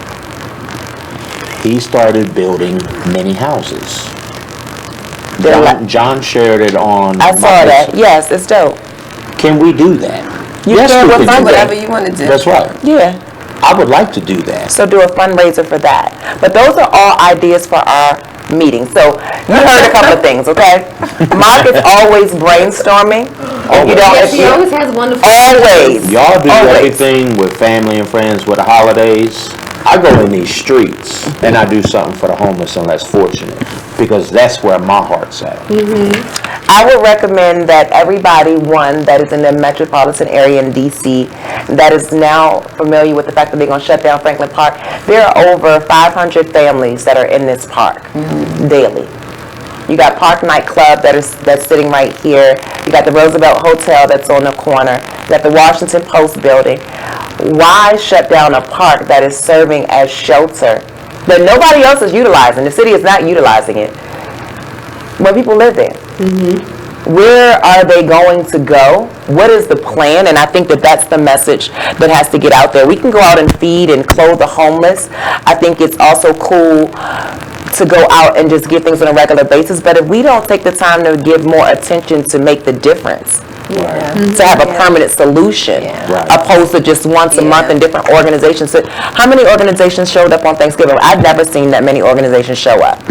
He started building mini houses. John shared it on. I saw that. Yes, it's dope. Can we do that? You yes, can we can do whatever that. you want to do. That's right. Yeah. I would like to do that. So do a fundraiser for that. But those are all ideas for our meeting. So you heard a couple of things, okay? Mark is always brainstorming. She always has wonderful. Always. Y'all do everything with family and friends with the holidays. I go in these streets and I do something for the homeless and less fortunate because that's where my heart's at. I would recommend that everybody, one, that is in the metropolitan area in DC, that is now familiar with the fact that they're going to shut down Franklin Park. There are over 500 families that are in this park daily. You got Park Nightclub that's sitting right here. You got the Roosevelt Hotel that's on the corner. You got the Washington Post building. Why shut down a park that is serving as shelter that nobody else is utilizing? The city is not utilizing it. When people live there. Where are they going to go? What is the plan? And I think that that's the message that has to get out there. We can go out and feed and clothe the homeless. I think it's also cool to go out and just give things on a regular basis. But if we don't take the time to give more attention to make the difference, to have a permanent solution, opposed to just once a month in different organizations. So how many organizations showed up on Thanksgiving? I've never seen that many organizations show up.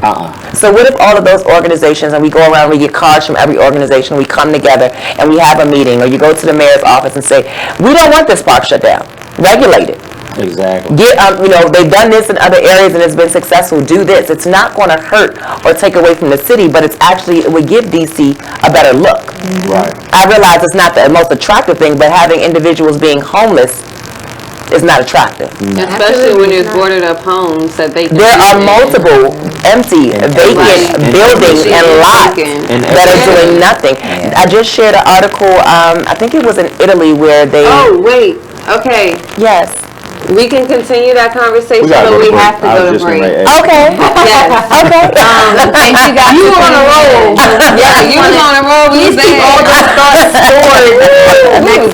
So what if all of those organizations, and we go around, we get cards from every organization, we come together and we have a meeting, or you go to the mayor's office and say, we don't want this park shut down. Regulate it. Exactly. They've done this in other areas and it's been successful. Do this. It's not going to hurt or take away from the city, but it would give DC a better look. Right. I realize it's not the most attractive thing, but having individuals being homeless is not attractive. Especially when there's boarded up homes that they can There are multiple empty, vacant buildings and lots that are doing nothing. I just shared an article, I think it was in Italy where they... Oh, wait. Okay. Yes. We can continue that conversation, but we have to go to break. Okay. Yes. Okay. And you on a roll. Yeah, you was on a roll. We was there. All the start stories.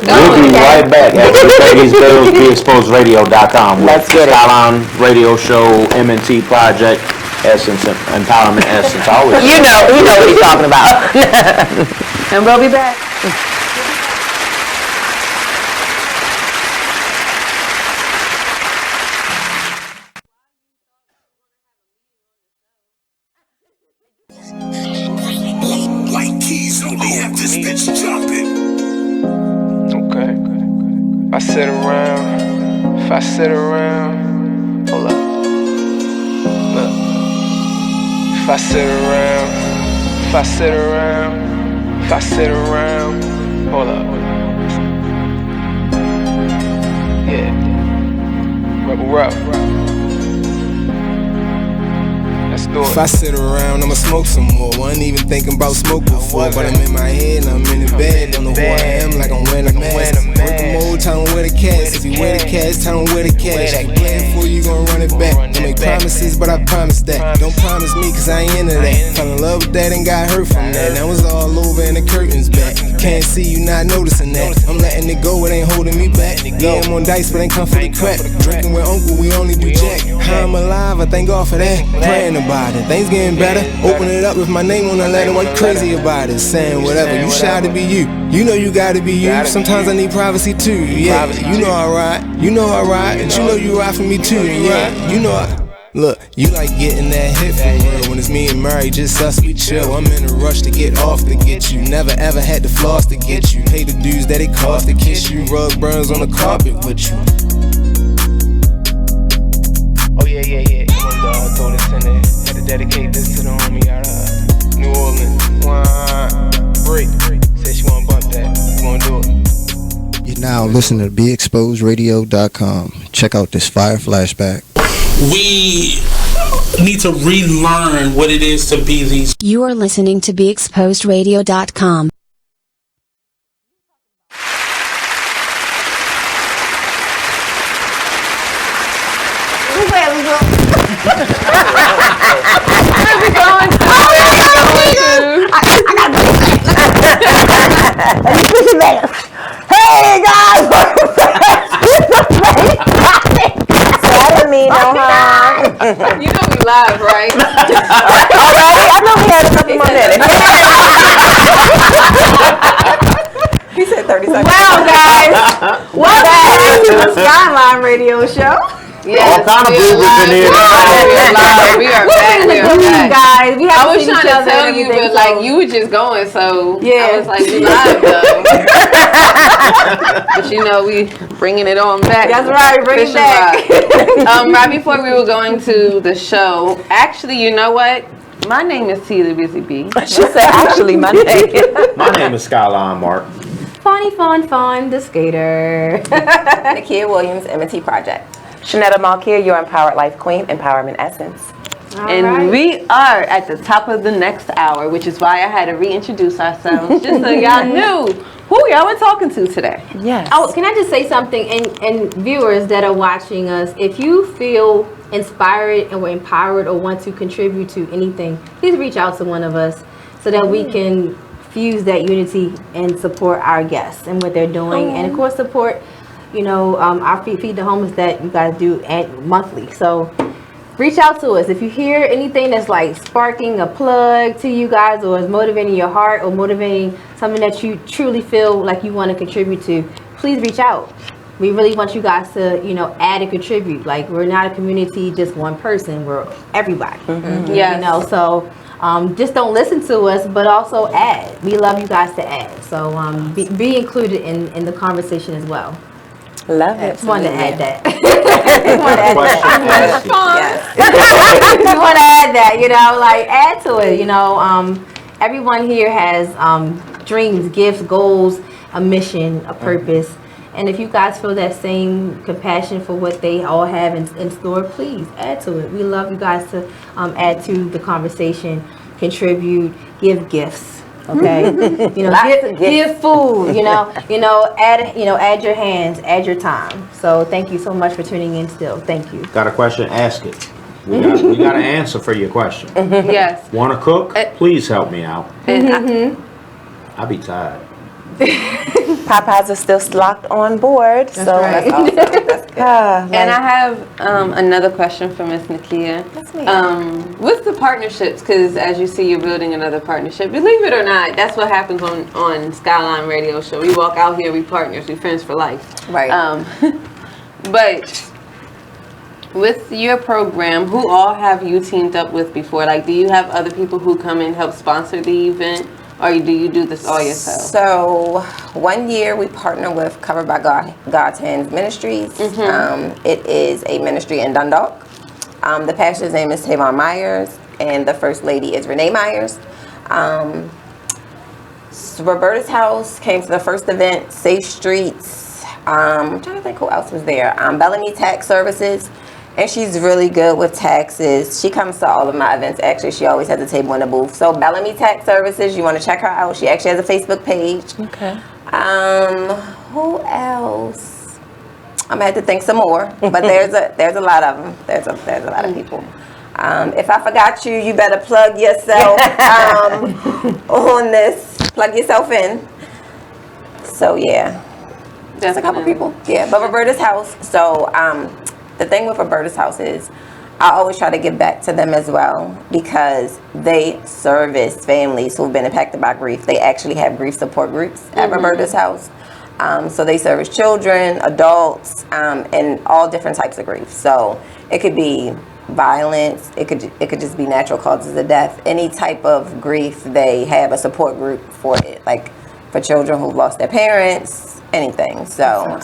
We'll be right back after we pay these bills. BeExposedRadio.com. Let's get it. SkyLyne Radio Show, M&T Project, Essence, Empowerment Essence. Always. You know what he's talking about. And we'll be back. Okay. If I sit around, hold up. If I sit around, if I sit around, if I sit around, hold up. Yeah. Rebel Rock. Let's do it. If I sit around, I'ma smoke some more. Wasn't even thinking about smoke before, but I'm in my head, I'm in the bed. Don't know who I am, like I'm wearing a mask. Working mode, tell them where the cash. If you wear the cash, tell them where the cash. If you playing for you, gon' run it back. Don't make promises, but I promise that. Don't promise me, cause I ain't into that. Fell in love with that and got hurt from that. Now it's all over and the curtains back. Can't see you not noticing that. I'm letting it go, it ain't holding me back. Yeah, I'm on dice, but ain't come for the crap. Drinking with uncle, we only do jack. How I'm alive, I thank God for that. Praying about it, things getting better. Open it up with my name on the letter. Why you crazy about it? Saying whatever, you shy to be you. You know you gotta be you. Sometimes I need privacy too. Yeah, you know I ride. You know I ride, and you know you ride for me too. Yeah, you know I. Look, you like getting that hit for real. When it's me and Murray, just us, we chill. I'm in a rush to get off to get you. Never ever had to floss to get you. Pay the dues that it cost to kiss you. Rug burns on the carpet with you. Oh yeah, yeah, yeah. One dog told us in it. Had to dedicate this to the homie out of New Orleans. Break. Said she wanna bump that. We gonna do it. You're now listening to BeExposedRadio.com. Check out this fire flashback. We need to relearn what it is to be these. You are listening to BeExposedRadio.com. Hey guys! Me no harm. You know we live, right? Alright, I know we had something on that. He said 30 seconds. Well, guys, welcome back to the SkyLyne radio show. Yes, all kind of boobies in here. We are back. We are back. Guys, we I haven't was seen trying each to other tell and you, everything, but like you were just going, so yeah. I was like, we live though. But you know, we bringing it on back. That's right, bring it back. Right before we were going to the show, actually, you know what? My name is T the Busy Bee. She said, actually, my name. My name is SkyLyne Mark. Fun, the skater. Nakia Williams, M&T Project. Shenetta, Malkia, your empowered life queen, empowerment essence. And we are at the top of the next hour, which is why I had to reintroduce ourselves, just so y'all knew who y'all were talking to today. Yes. Oh, can I just say something? And viewers that are watching us, if you feel inspired and were empowered or want to contribute to anything, please reach out to one of us so that we can fuse that unity and support our guests and what they're doing, and of course support, you know, our Feed the Homeless that you guys do monthly. So reach out to us if you hear anything that's like sparking a plug to you guys, or is motivating your heart, or motivating something that you truly feel like you want to contribute to. Please reach out. We really want you guys to, you know, add and contribute. Like, we're not a community, just one person. We're everybody. Yes. You know, so just don't listen to us, but also add. We love you guys to add. So be included in the conversation as well. Love it. Just wanted to add that. Just want to add that, you know, like add to it. You know, everyone here has dreams, gifts, goals, a mission, a purpose. And if you guys feel that same compassion for what they all have in store, please add to it. We love you guys to add to the conversation, contribute, give gifts. Okay, you know, give food. You know, add your hands, add your time. So thank you so much for tuning in. Still, thank you. Got a question? Ask it. We got an answer for your question. Yes. Want to cook? Please help me out. I'll be tired. Popeyes is still locked on board, That's so right. that's awesome. And I have another question for Miss Nakia. What's the partnerships? Because as you see, you're building another partnership. Believe it or not, that's what happens on SkyLyne Radio Show. We walk out here, we partners, we friends for life. Right. But with your program, who all have you teamed up with before? Like, do you have other people who come and help sponsor the event? Or do you do this all yourself? So, 1 year we partner with Covered by God's Hands Ministries. It is a ministry in Dundalk. The pastor's name is Teyana Myers. and the first lady is Renee Myers. Roberta's House came to the first event, Safe Streets. I'm trying to think who else was there. Bellamy Tax Services, and she's really good with taxes. She comes to all of my events. Actually, she always has a table in the booth. So Bellamy Tax Services, you want to check her out. She actually has a Facebook page. Okay. Who else? I'm gonna have to think some more, but there's a lot of them. There's a lot of people. If I forgot you, you better plug yourself on this. Plug yourself in. So yeah, there's a couple people. Yeah, but Roberta's House. So the thing with Roberta's House is I always try to give back to them as well, because they service families who've been impacted by grief. They actually have grief support groups at Roberta's House. So they service children, adults, and all different types of grief. So it could be violence, it could just be natural causes of death. Any type of grief, they have a support group for it, like for children who've lost their parents, anything. So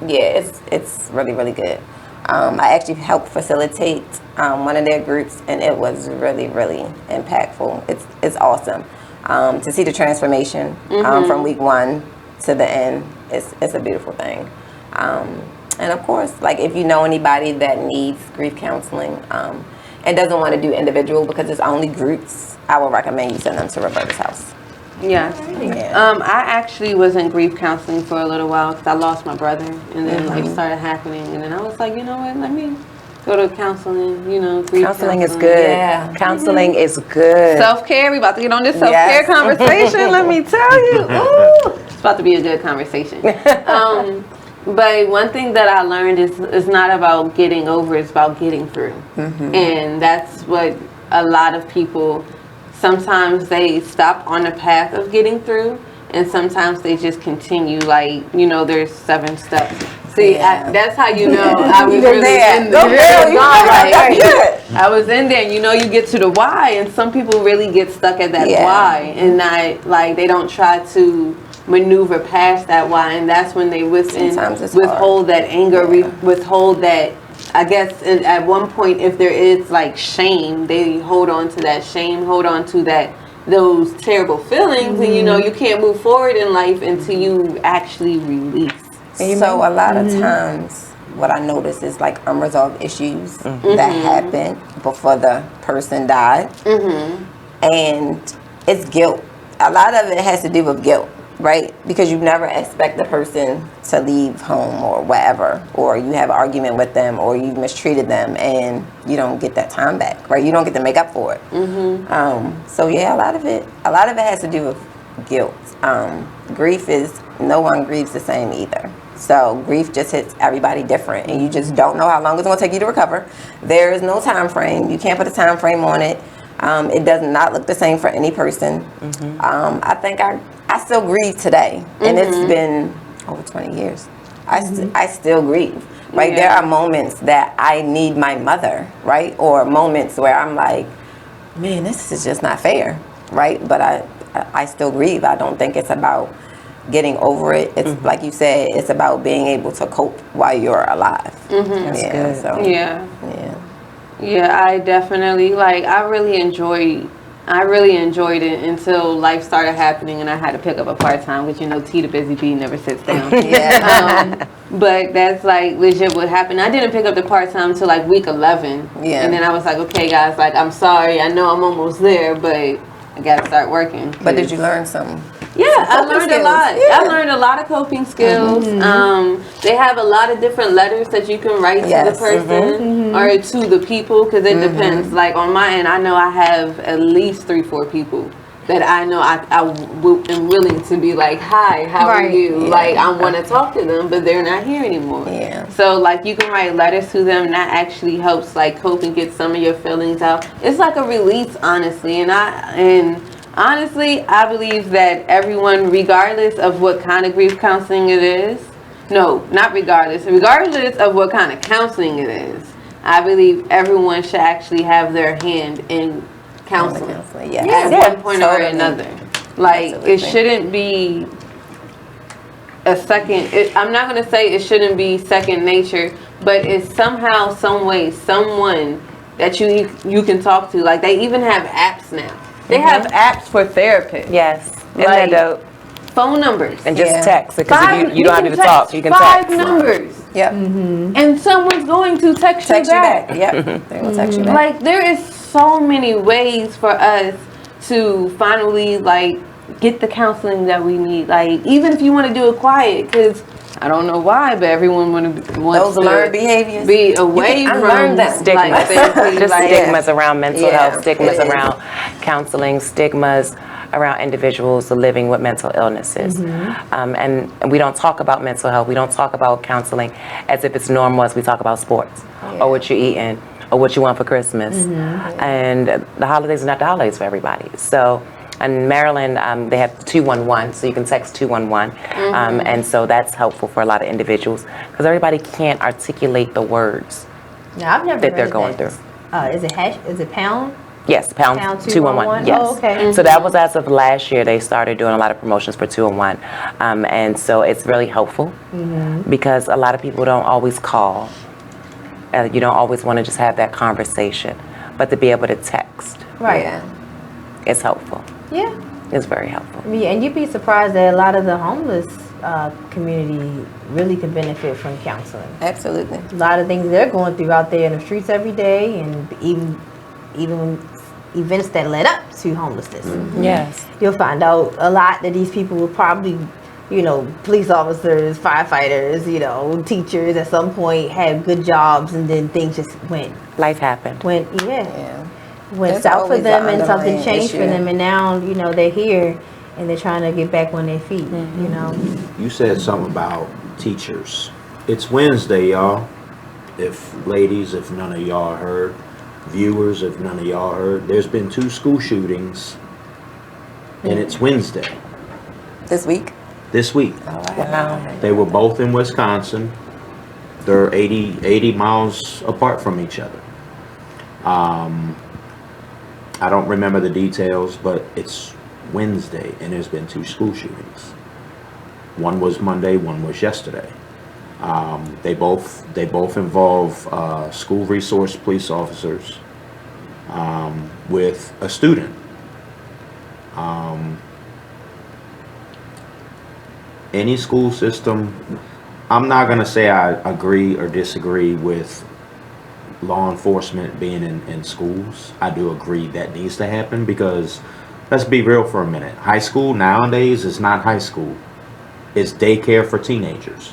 yeah, it's really, really good. I actually helped facilitate one of their groups, and it was really, really impactful. It's awesome to see the transformation from week 1 to the end. It's a beautiful thing. And of course, like if you know anybody that needs grief counseling and doesn't want to do individual because it's only groups, I would recommend you send them to Roberta's House. Yes. Yeah. I actually was in grief counseling for a little while because I lost my brother, and then life started happening, and then I was like, you know what, let me go to counseling, grief Counseling is good. Yeah. Counseling is good. Self-care, we about to get on this self-care conversation, let me tell you. Ooh, it's about to be a good conversation. But one thing that I learned is it's not about getting over, it's about getting through. And that's what a lot of people, sometimes they stop on the path of getting through, and sometimes they just continue, like, there's 7 steps. See, that's how you know I was really in there. I was in there, and you get to the why, and some people really get stuck at that why, and not, like, they don't try to maneuver past that why, and that's when they withhold that anger, withhold that, I guess, at one point, if there is like shame, they hold on to that shame, hold on to those terrible feelings, and you can't move forward in life until you actually release. So a lot of times what I notice is like unresolved issues that happened before the person died, and it's guilt. A lot of it has to do with guilt. Right? Because you never expect the person to leave home or whatever, or you have an argument with them, or you mistreated them, and you don't get that time back, right? You don't get to make up for it. So yeah, a lot of it has to do with guilt. Grief is, no one grieves the same either. So grief just hits everybody different, and you just don't know how long it's going to take you to recover. There is no time frame. You can't put a time frame on it. It does not look the same for any person. I think I still grieve today, and it's been over 20 years. I still grieve, right? There are moments that I need my mother, right? Or moments where I'm like, man, this is just not fair, right? But I still grieve. I don't think it's about getting over it. It's like you said, it's about being able to cope while you're alive. That's good. Yeah, I definitely, I really enjoyed it until life started happening and I had to pick up a part-time, which T the busy bee never sits down. But that's legit what happened. I didn't pick up the part-time until week 11. And then I was like, okay guys, I'm sorry, I know I'm almost there, but I gotta start working. But did you learn something? Yeah, I learned a lot. I learned a lot of coping skills. They have a lot of different letters that you can write to the person or to the people, because it depends. Like on my end, I know I have at least 3-4 people that I know I am willing to be like, hi, how are you? I want to talk to them, but they're not here anymore. So you can write letters to them, and that actually helps cope and get some of your feelings out. It's like a release, honestly, honestly, I believe that everyone, regardless of what kind of grief counseling it is, regardless of what kind of counseling it is, I believe everyone should actually have their hand in counseling at one point or another. It shouldn't be a second, I'm not going to say it shouldn't be second nature, but it's somehow, some way, someone that you can talk to. Like they even have apps now. They have apps for therapists. Yes. Isn't Like, that dope? Phone numbers. And just text. Because you don't have to can talk. You can five text. numbers. Yep. And someone's going to text you back. Yep. They will text you back. Like there is so many ways for us to finally like get the counseling that we need. Like even if you want to do it quiet, because I don't know why, but everyone wants Those to learned behaviors. be away from them. Stigmas. like, therapy, Just like, stigmas around mental Yeah, health, stigmas it is. around counseling, stigmas around individuals living with mental illnesses. And we don't talk about mental health. We don't talk about counseling as if it's normal as we talk about sports or what you're eating or what you want for Christmas. And the holidays are not the holidays for everybody. So in Maryland, they have 211, so you can text 211. And so that's helpful for a lot of individuals because everybody can't articulate the words Now, I've never that they're heard going that. through. Is it pound? Yes, pound 211. Yes. Oh, okay. So that was as of last year. They started doing a lot of promotions for 211, and so it's really helpful because a lot of people don't always call. You don't always want to just have that conversation, but to be able to text, Right. it's helpful. Yeah. It's very helpful. Yeah, and you'd be surprised that a lot of the homeless community really could benefit from counseling. Absolutely. A lot of things they're going through out there in the streets every day, and even events that led up to homelessness. Yes. You'll find out a lot that these people will probably, police officers, firefighters, teachers at some point had good jobs, and then things just went. Life happened. Went There's south for always them, an and something underlying changed for issue. them, and now they're here and they're trying to get back on their feet. You said something about teachers. It's Wednesday, y'all. If none of y'all heard, viewers, if none of y'all heard, there's been 2 school shootings, and it's Wednesday. This week? This week. Wow. They were both in Wisconsin. They're 80 miles apart from each other. I don't remember the details, but it's Wednesday, and there's been 2 school shootings. One was Monday, one was yesterday. They both involve school resource police officers with a student. Any school system, I'm not going to say I agree or disagree with law enforcement being in schools. I do agree that needs to happen because let's be real for a minute. High school nowadays is not high school. It's daycare for teenagers.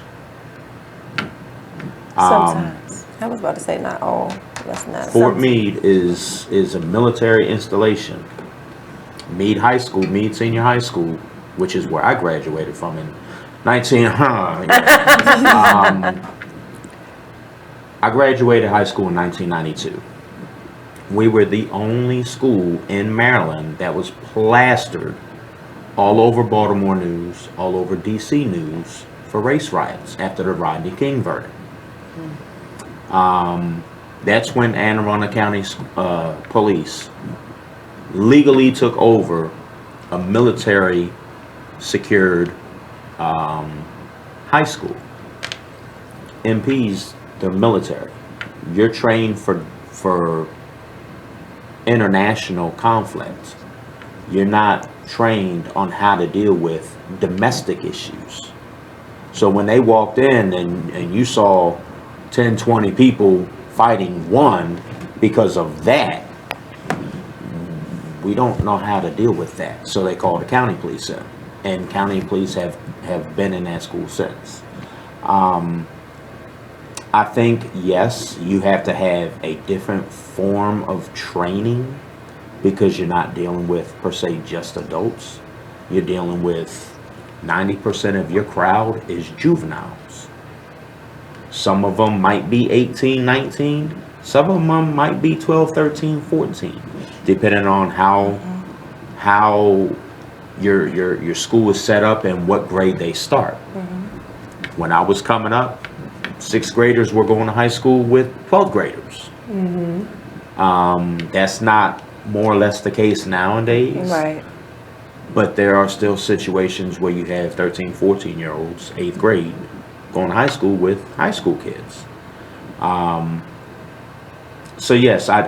Sometimes. I was about to say not all. That's not. Fort Meade is a military installation. Meade High School, Meade Senior High School, which is where I graduated from in I graduated high school in 1992. We were the only school in Maryland that was plastered all over Baltimore news, all over DC news for race riots after the Rodney King verdict. That's when Anne Arundel County police legally took over a military secured high school. MPs, they're military. You're trained for international conflict. You're not trained on how to deal with domestic issues. So when they walked in and you saw 10, 20 people fighting one because of that, we don't know how to deal with that. So they called the county police in. And county police have been in that school since. I think, yes, you have to have a different form of training because you're not dealing with, per se, just adults. You're dealing with 90% of your crowd is juveniles. Some of them might be 18, 19. Some of them might be 12, 13, 14, depending on how your school is set up and what grade they start. When I was coming up, 6th graders were going to high school with 12th graders. That's not more or less the case nowadays. Right. But there are still situations where you have 13, 14-year-olds, 8th grade, going to high school with high school kids. So yes, I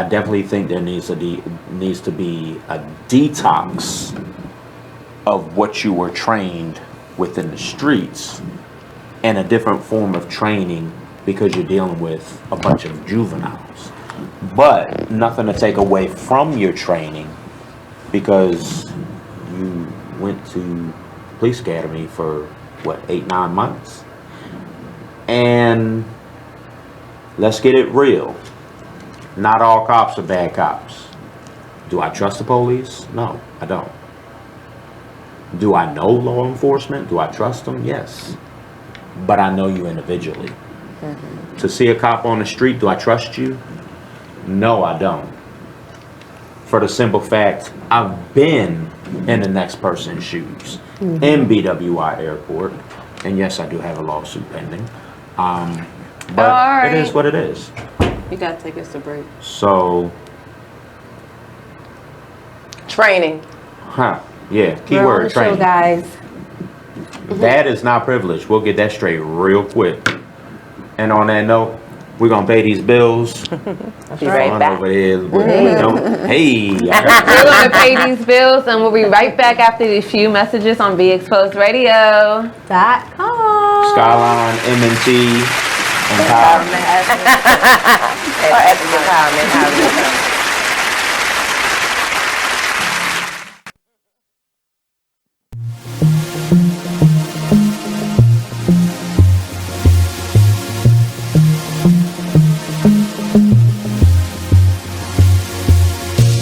definitely think there needs to be a detox of what you were trained within the streets, and a different form of training because you're dealing with a bunch of juveniles. But nothing to take away from your training because you went to police academy for what, 8-9 months, and let's get it real. Not all cops are bad cops. Do I trust the police? No, I don't. Do I know law enforcement? Do I trust them? Yes. But I know you individually. To see a cop on the street, do I trust you? No, I don't. For the simple fact, I've been in the next person's shoes in BWI Airport. And yes, I do have a lawsuit pending. But it is what it is. You gotta take us to break. So, training. Yeah, keyword training. Show, guys. That is not privilege. We'll get that straight real quick. And on that note, we're gonna pay these bills. Be right back. Over here. Hey, We're gonna pay these bills, and we'll be right back after these few messages on BeExposedRadio.com. SkyLyne, M&T, Empowerment. Or Ethnic Empowerment.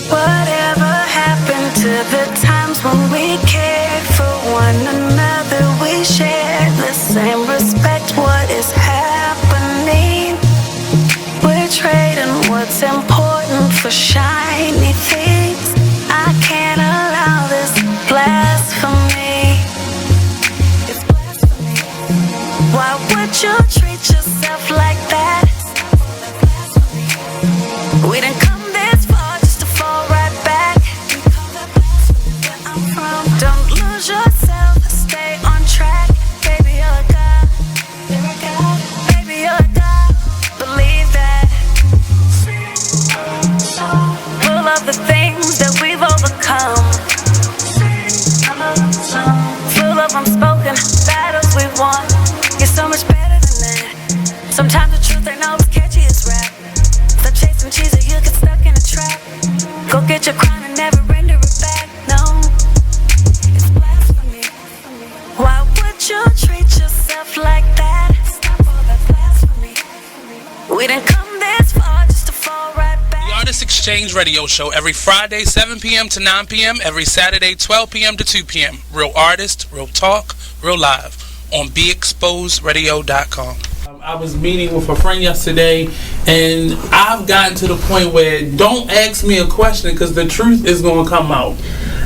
Whatever happened to the times when we cared for one another? We shared the same respect. What is happening? We're trading what's important for shiny things. I can't allow this blasphemy. It's blasphemy. Why would you treat yourself like that? We didn't come this far just to fall right back. I'm from. Don't lose yourself, stay on track. Baby, you're a god. Baby, you're a god. Believe that. Full of the things that we've overcome. Full of unspoken battles we've won. You're so much better than that. Sometimes the truth ain't always catchy as rap. Stop chasing cheese or you'll get stuck in a trap. Go get your crown and never render it back. No, it's blasphemy. Why would you treat yourself like that? Stop all that blasphemy. We didn't come this far just to fall right back. The Artist Exchange Radio Show every Friday 7 p.m. to 9 p.m. every Saturday 12 p.m. to 2 p.m. Real artist, real talk, real live on BeExposedRadio.com. I was meeting with a friend yesterday, and I've gotten to the point where don't ask me a question because the truth is going to come out.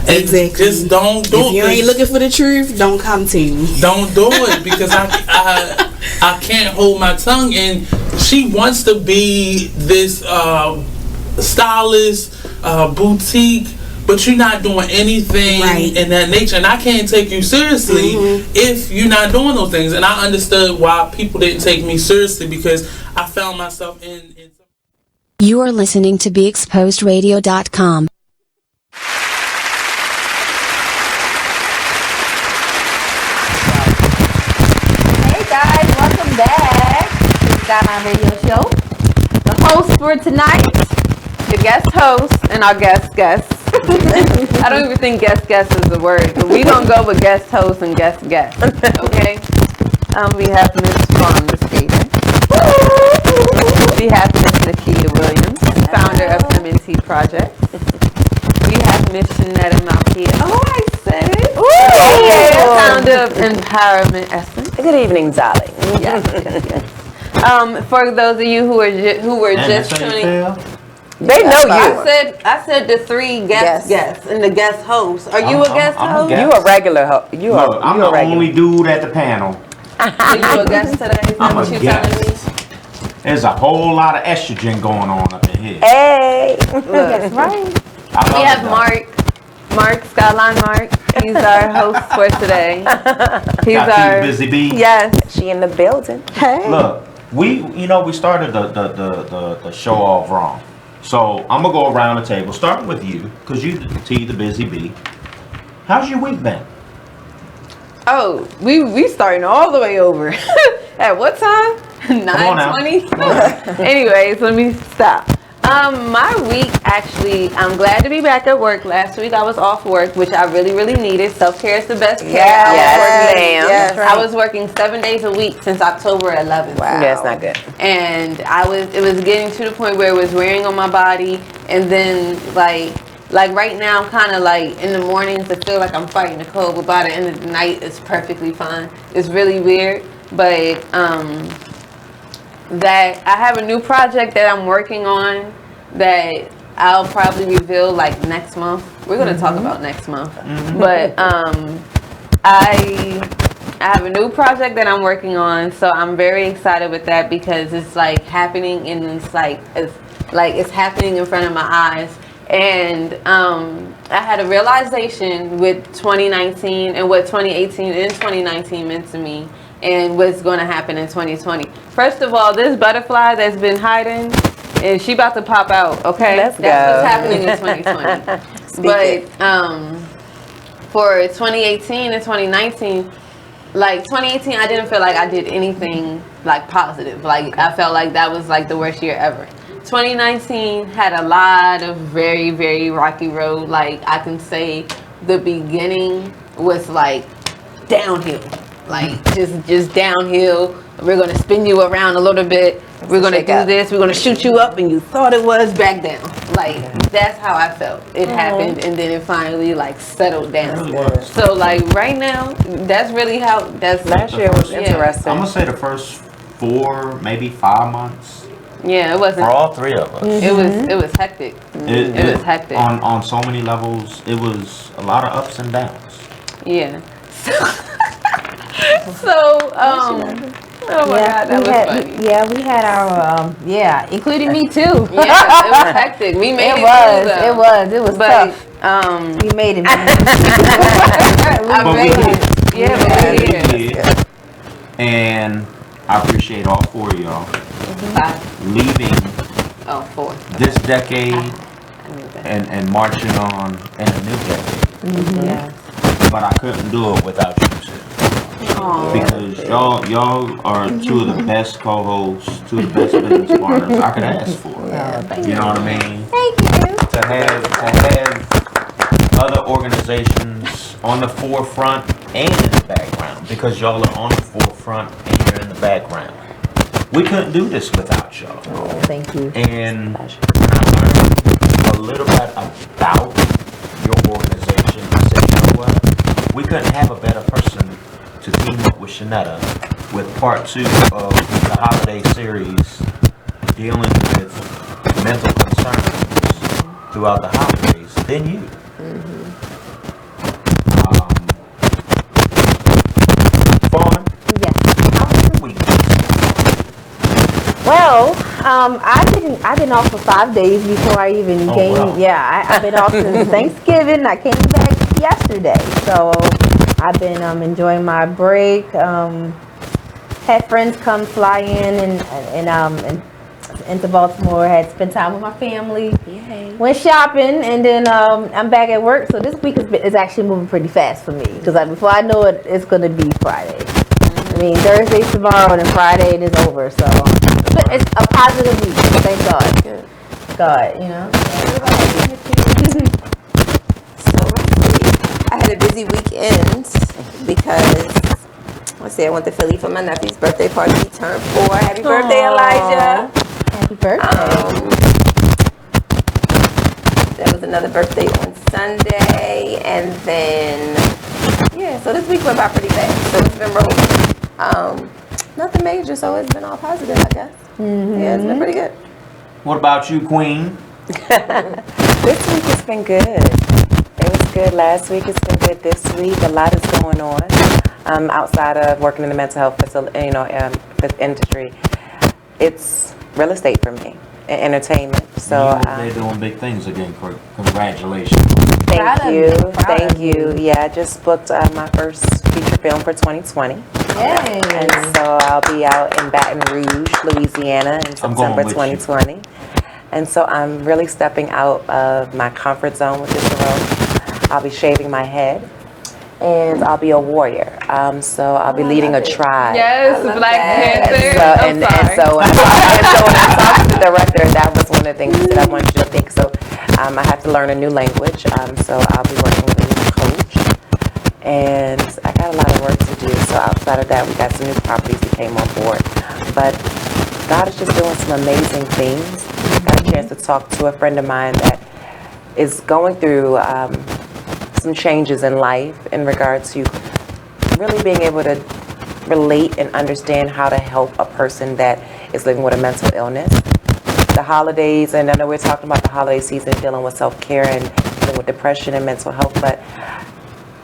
Exactly. Just don't do it. If you ain't looking for the truth, don't come to me. Don't do it because I can't hold my tongue. And she wants to be this stylist, boutique, but you're not doing anything in that nature, and I can't take you seriously if you're not doing those things. And I understood why people didn't take me seriously because I found myself in You are listening to BeExposedRadio.com. Hey guys, welcome back to the SkyLyne Radio Show. The host for tonight, your guest host, and our guest. I don't even think guest is a word, but we don't go with guest host and guest. Okay? We have Miss Faunyette. We have Miss Nakia Williams, founder of M&T Project. We have Miss Shenetta Malkia. Oh, I said it. Founder of Empowerment Essence. Good evening, darling. Yes. For those of you who were just tuning. They know you. I said the three guests and the guest host. Are you a guest host? You a regular host. I'm the only dude at the panel. Are you a guest today? I'm a guest. There's a whole lot of estrogen going on up in here. Hey. That's right. We have Mark, SkyLyne Mark. He's our host for today. He's Got our busy bee. Yes. She in the building. Hey. Look, we started the show off wrong. So I'm gonna go around the table, starting with you, cause you the busy bee. How's your week been? Oh, we starting all the way over. At what time? 9:20. Anyways, let me stop. My week, actually, I'm glad to be back at work. Last week I was off work, which I really, really needed. Self-care is the best care. Yes, I was working 7 days a week since October 11th. Wow. Yeah, it's not good. And it was getting to the point where it was wearing on my body. And then, like right now, kind of like in the mornings, I feel like I'm fighting the cold, but by the end of the night, it's perfectly fine. It's really weird, but that I have a new project that I'm working on that I'll probably reveal like next month. We're going to talk about next month. But I have a new project that I'm working on, so I'm very excited with that because it's like happening and it's happening in front of my eyes. And I had a realization with 2019 and what 2018 and 2019 meant to me and what's going to happen in 2020. First of all, this butterfly that's been hiding, and she about to pop out, okay? That's what's happening in 2020. But for 2018 and 2019, like 2018, I didn't feel like I did anything like positive. Like I felt like that was like the worst year ever. 2019 had a lot of very, very rocky road. Like I can say the beginning was like downhill. Like just downhill. We're gonna spin you around a little bit. We're gonna do this. We're gonna shoot you up, and you thought it was back down. Like that's how I felt. It happened, and then it finally like settled down. So like right now, that's really how. That's last year was interesting. I'm gonna say the first 4, maybe 5 months. Yeah, it wasn't for all three of us. It was hectic. It was hectic on so many levels. It was a lot of ups and downs. Yeah. Oh my God, that was funny. Yeah, we had our including me too. Yeah, it was hectic. We made it. It was tough. We made it. We did. And I appreciate all 4 of y'all leaving this decade and marching on in a new decade. But I couldn't do it without you two. Because y'all are 2 of the best co-hosts, 2 of the best business partners I could ask for. You know what I mean? Thank you. To have other organizations on the forefront and in the background, because y'all are on the forefront and you're in the background. We couldn't do this without y'all. Thank you. And I learned a little bit about your organization. I said, you know what? We couldn't have a better person to team up with Shenetta with part 2 of the holiday series dealing with mental concerns throughout the holidays than you. Fawn? Yes. How was your week? Well, I've been off for 5 days before I even came. Wow. Yeah, I've been off since Thanksgiving. I came back yesterday, so I've been enjoying my break. Had friends come fly in and into Baltimore. Had spent time with my family. Yay. Went shopping, and then I'm back at work. So this week is actually moving pretty fast for me because before I know it, it's gonna be Friday. I mean, Thursday's tomorrow, and then Friday it is over. So it's a positive week. Thank God. Good. God, you know. I had a busy weekend because, let's see, I went to Philly for my nephew's birthday party. He turned 4. Happy birthday, Elijah. Happy birthday. There was another birthday on Sunday. And then, so this week went by pretty fast. So it's been rolling. Nothing major, so it's been all positive, I guess. Yeah, it's been pretty good. What about you, Queen? This week has been good. It was good last week. It's been good this week. A lot is going on outside of working in the mental health facility, industry. It's real estate for me and entertainment. So they're doing big things again. Congratulations. Thank you. Yeah, I just booked my first feature film for 2020. And so I'll be out in Baton Rouge, Louisiana in September 2020. And so I'm really stepping out of my comfort zone with this role. I'll be shaving my head. And I'll be a warrior. So I'll be leading a tribe. Yes, Black Panther. And so when I talked to the director, that was one of the things that I wanted you to think. So I have to learn a new language. So I'll be working with a new coach. And I got a lot of work to do. So outside of that, we got some new properties that came on board. But God is just doing some amazing things. Got a chance to talk to a friend of mine that is going through some changes in life in regards to really being able to relate and understand how to help a person that is living with a mental illness. The holidays, and I know we're talking about the holiday season, dealing with self-care and dealing with depression and mental health, but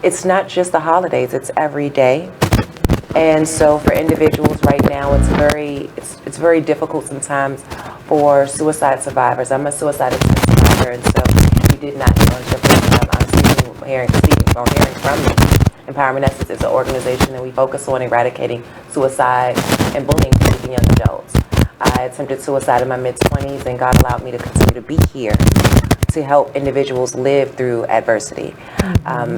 it's not just the holidays, it's every day. And so for individuals right now, it's very difficult sometimes for suicide survivors. I'm a suicide survivor, and so you did not know until hearing from me. Empowerment Essence is an organization that we focus on eradicating suicide and bullying for youth and young adults. I attempted suicide in my mid-20s, and God allowed me to continue to be here to help individuals live through adversity.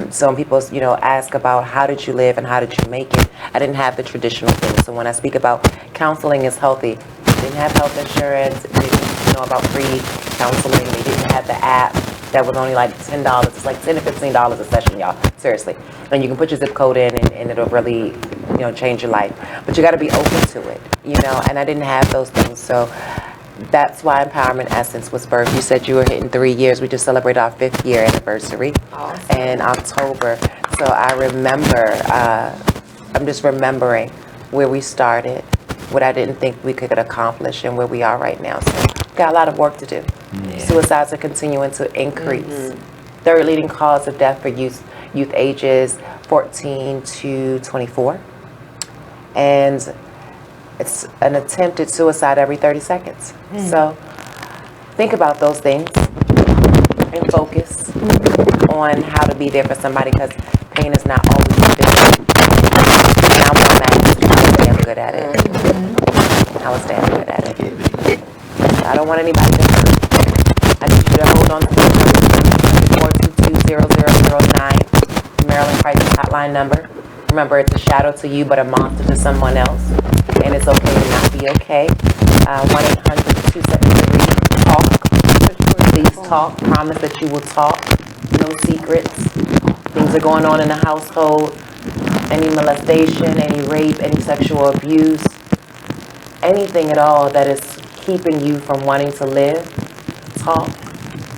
So when people, ask about how did you live and how did you make it, I didn't have the traditional things. So when I speak about counseling is healthy, I didn't have health insurance, didn't know about free counseling, they didn't have the app. That was only like $10. It's like $10 to $15 a session, y'all. Seriously. And you can put your zip code in and it'll really, change your life. But you got to be open to it, and I didn't have those things. So that's why Empowerment Essence was birthed. You said you were hitting 3 years. We just celebrated our 5th year anniversary in October. So I remember, I'm just remembering where we started, what I didn't think we could accomplish, and where we are right now. So got a lot of work to do. Suicides are continuing to increase. Third leading cause of death for youth ages 14 to 24. And it's an attempted suicide every 30 seconds. So think about those things and focus on how to be there for somebody, because pain is not always physical. And I'm one that was damn good at it. I was damn good at it. I don't want anybody to hurt. I need you to hold on to the 422-0009, Maryland Crisis Hotline number. Remember, it's a shadow to you, but a monster to someone else. And it's okay to not be okay. 1-800-273-TALK. Please talk. Promise that you will talk. No secrets. Things are going on in the household. Any molestation, any rape, any sexual abuse, anything at all that is keeping you from wanting to live, talk.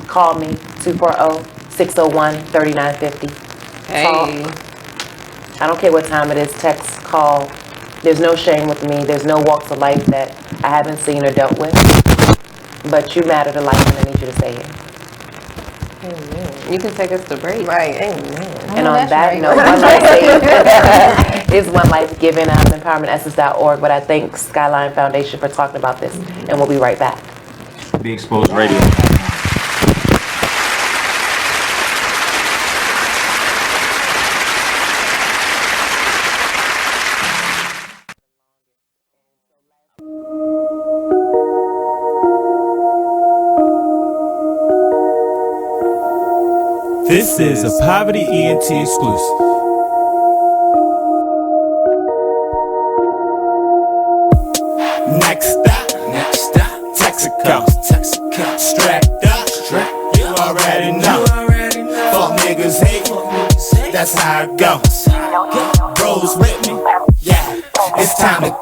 Call me, 240-601-3950. Talk. I don't care what time it is, text, call. There's no shame with me. There's no walks of life that I haven't seen or dealt with. But you matter to life, and I need you to say it. Amen. You can take us to break. Right, amen. And on that note, is One Life Given at EmpowermentEssence.org. But I thank SkyLyne Foundation for talking about this, and we'll be right back. Be Exposed Radio. This is a Poverty ENT exclusive. Next stop, Texaco. Strapped up, you already know. Fuck niggas hate, that's how it goes. Bros with me, yeah, it's time to go.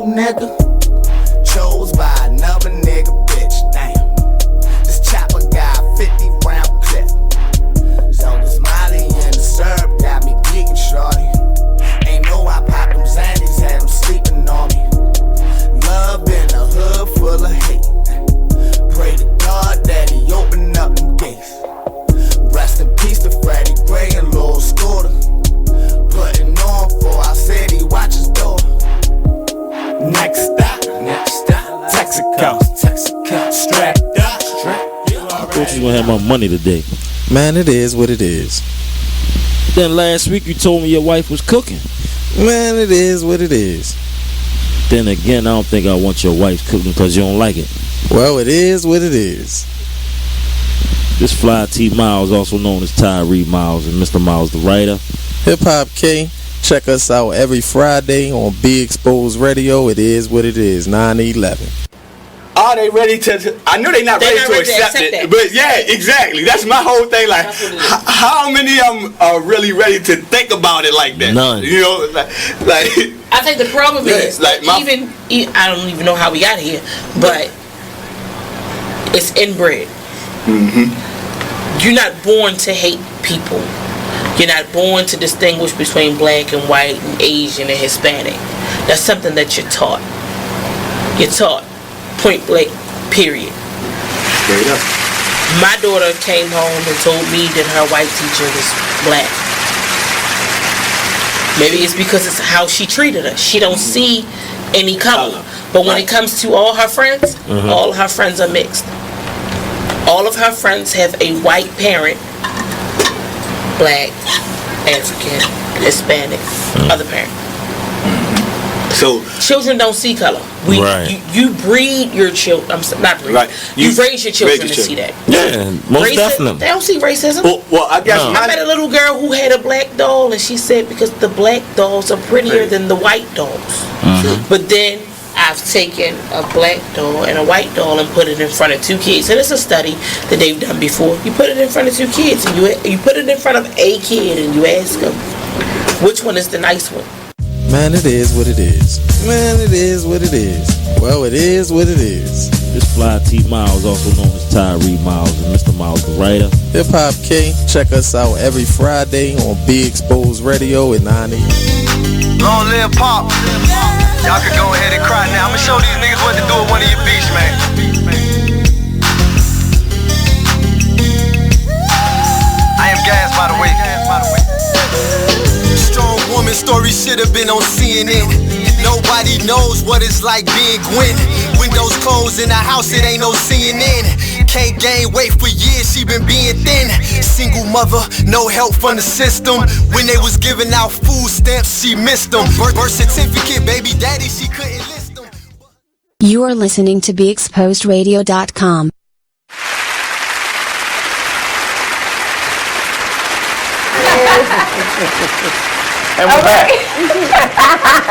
Nigga, chose by Next stop, Texaco, strapped up. I thought you was gonna have my money today. Man, it is what it is. Then last week you told me your wife was cooking. Man, it is what it is. Then again, I don't think I want your wife cooking because you don't like it. Well, it is what it is. This Fly T Miles, also known as Tyree Miles, and Mr. Miles the writer. Hip Hop K. Check us out every Friday on Be Exposed Radio. It is what it is, 9/11. Are they ready to? I know they're not ready to accept it, but yeah, exactly. That's my whole thing. Like, how many of them are really ready to think about it like that? None. You know, like I think the problem is like even I don't even know how we got here, but it's inbred. You're not born to hate people. You're not born to distinguish between black and white and Asian and Hispanic. That's something that you're taught. You're taught. Point blank, period. Straight up. My daughter came home and told me that her white teacher was black. Maybe it's because it's how she treated us. She don't see any color. But when it comes to all her friends, all her friends are mixed. All of her friends have a white parent, black, African, Hispanic, other parent. So children don't see color. You breed your children. Not breed. Right. You raise your children to see that. Yeah, most definitely. They don't see racism. Well, I guess I met a little girl who had a black doll, and she said because the black dolls are prettier than the white dolls. But then I've taken a black doll and a white doll and put it in front of two kids. And it's a study that they've done before. You put it in front of two kids, and you put it in front of a kid, and you ask them which one is the nice one. Man, it is what it is. Man, it is what it is. Well, it is what it is. This Fly T Miles, also known as Tyree Miles, and Mr. Miles the writer. Hip Hop K. Check us out every Friday on Be Exposed Radio at 9 a.m. Long live Pop. Y'all can go ahead and cry now. I'm gonna show these niggas what to do with one of your beats, man. I am Gas, by the way. Strong woman story should have been on CNN. Nobody knows what it's like being Gwen. Windows closed in the house, it ain't no CNN. Can't gain weight for years, she been being thin. Single mother, no help from the system. When they was giving out food stamps, she missed them. Birth certificate, baby daddy, she couldn't list them. You are listening to BeExposedRadio.com. And we're back.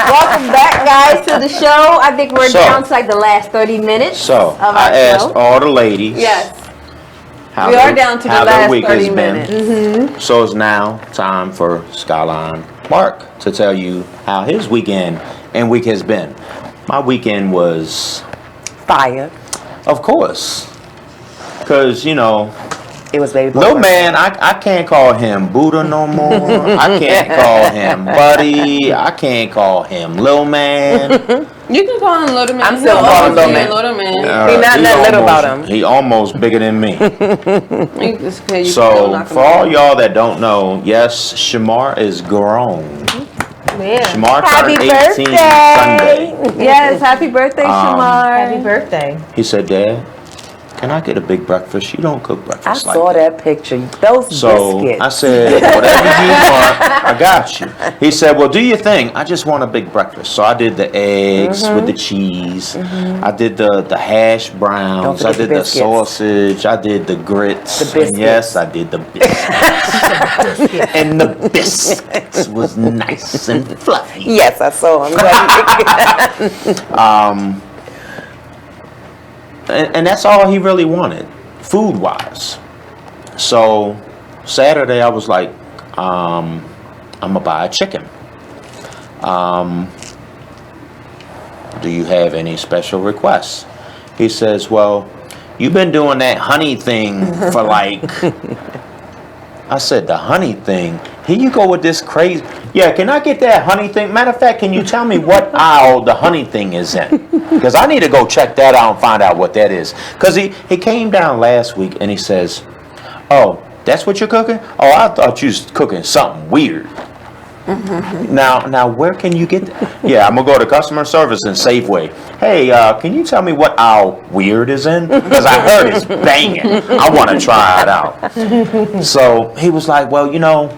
Welcome back, guys, to the show. I think we're down to like the last 30 minutes. So, of I our asked show. all the ladies. Yes. How We are down to the how last their week 30 has minutes. been. So it's now time for SkyLyne Mark to tell you how his weekend and week has been. My weekend was fire. Of course. Because, you know, it was baby boy. Little man, I can't call him Buddha no more. I can't call him Buddy. I can't call him Lil Man. You can call him Little Man. I'm still calling him Little Man. Little Man. He not that little about him. He almost bigger than me. You just- you still So, knock him for all down. y'all that don't know, yes, Shamar is grown. Yeah. Shamar Happy turned 18 birthday. Sunday. Yes, happy birthday, Shamar. Happy birthday. He said, Dad, can I get a big breakfast? You don't cook I breakfast like saw that picture. Those So biscuits. I said, whatever you want, I got you. He said, well, do your thing. I just want a big breakfast. So I did the eggs with the cheese. I did the hash browns. I forget did the the biscuits. sausage. I did the grits. The biscuits. And yes, I did the biscuits. And the biscuits was nice and fluffy. Yes, I saw him. And that's all he really wanted, food-wise. So Saturday I was like, I'm gonna buy a chicken. Do you have any special requests? He says, well, you've been doing that honey thing for like, I said, the honey thing? Here you go with this crazy, yeah, can I get that honey thing? Matter of fact, can you tell me what aisle the honey thing is in? Because I need to go check that out and find out what that is. Because he came down last week and he says, oh, that's what you're cooking? Oh, I thought you was cooking something weird. Now, where can you get that? Yeah, I'm gonna go to customer service and Safeway. Hey, can you tell me what aisle weird is in? Because I heard it's banging. I want to try it out. So he was like, well, you know,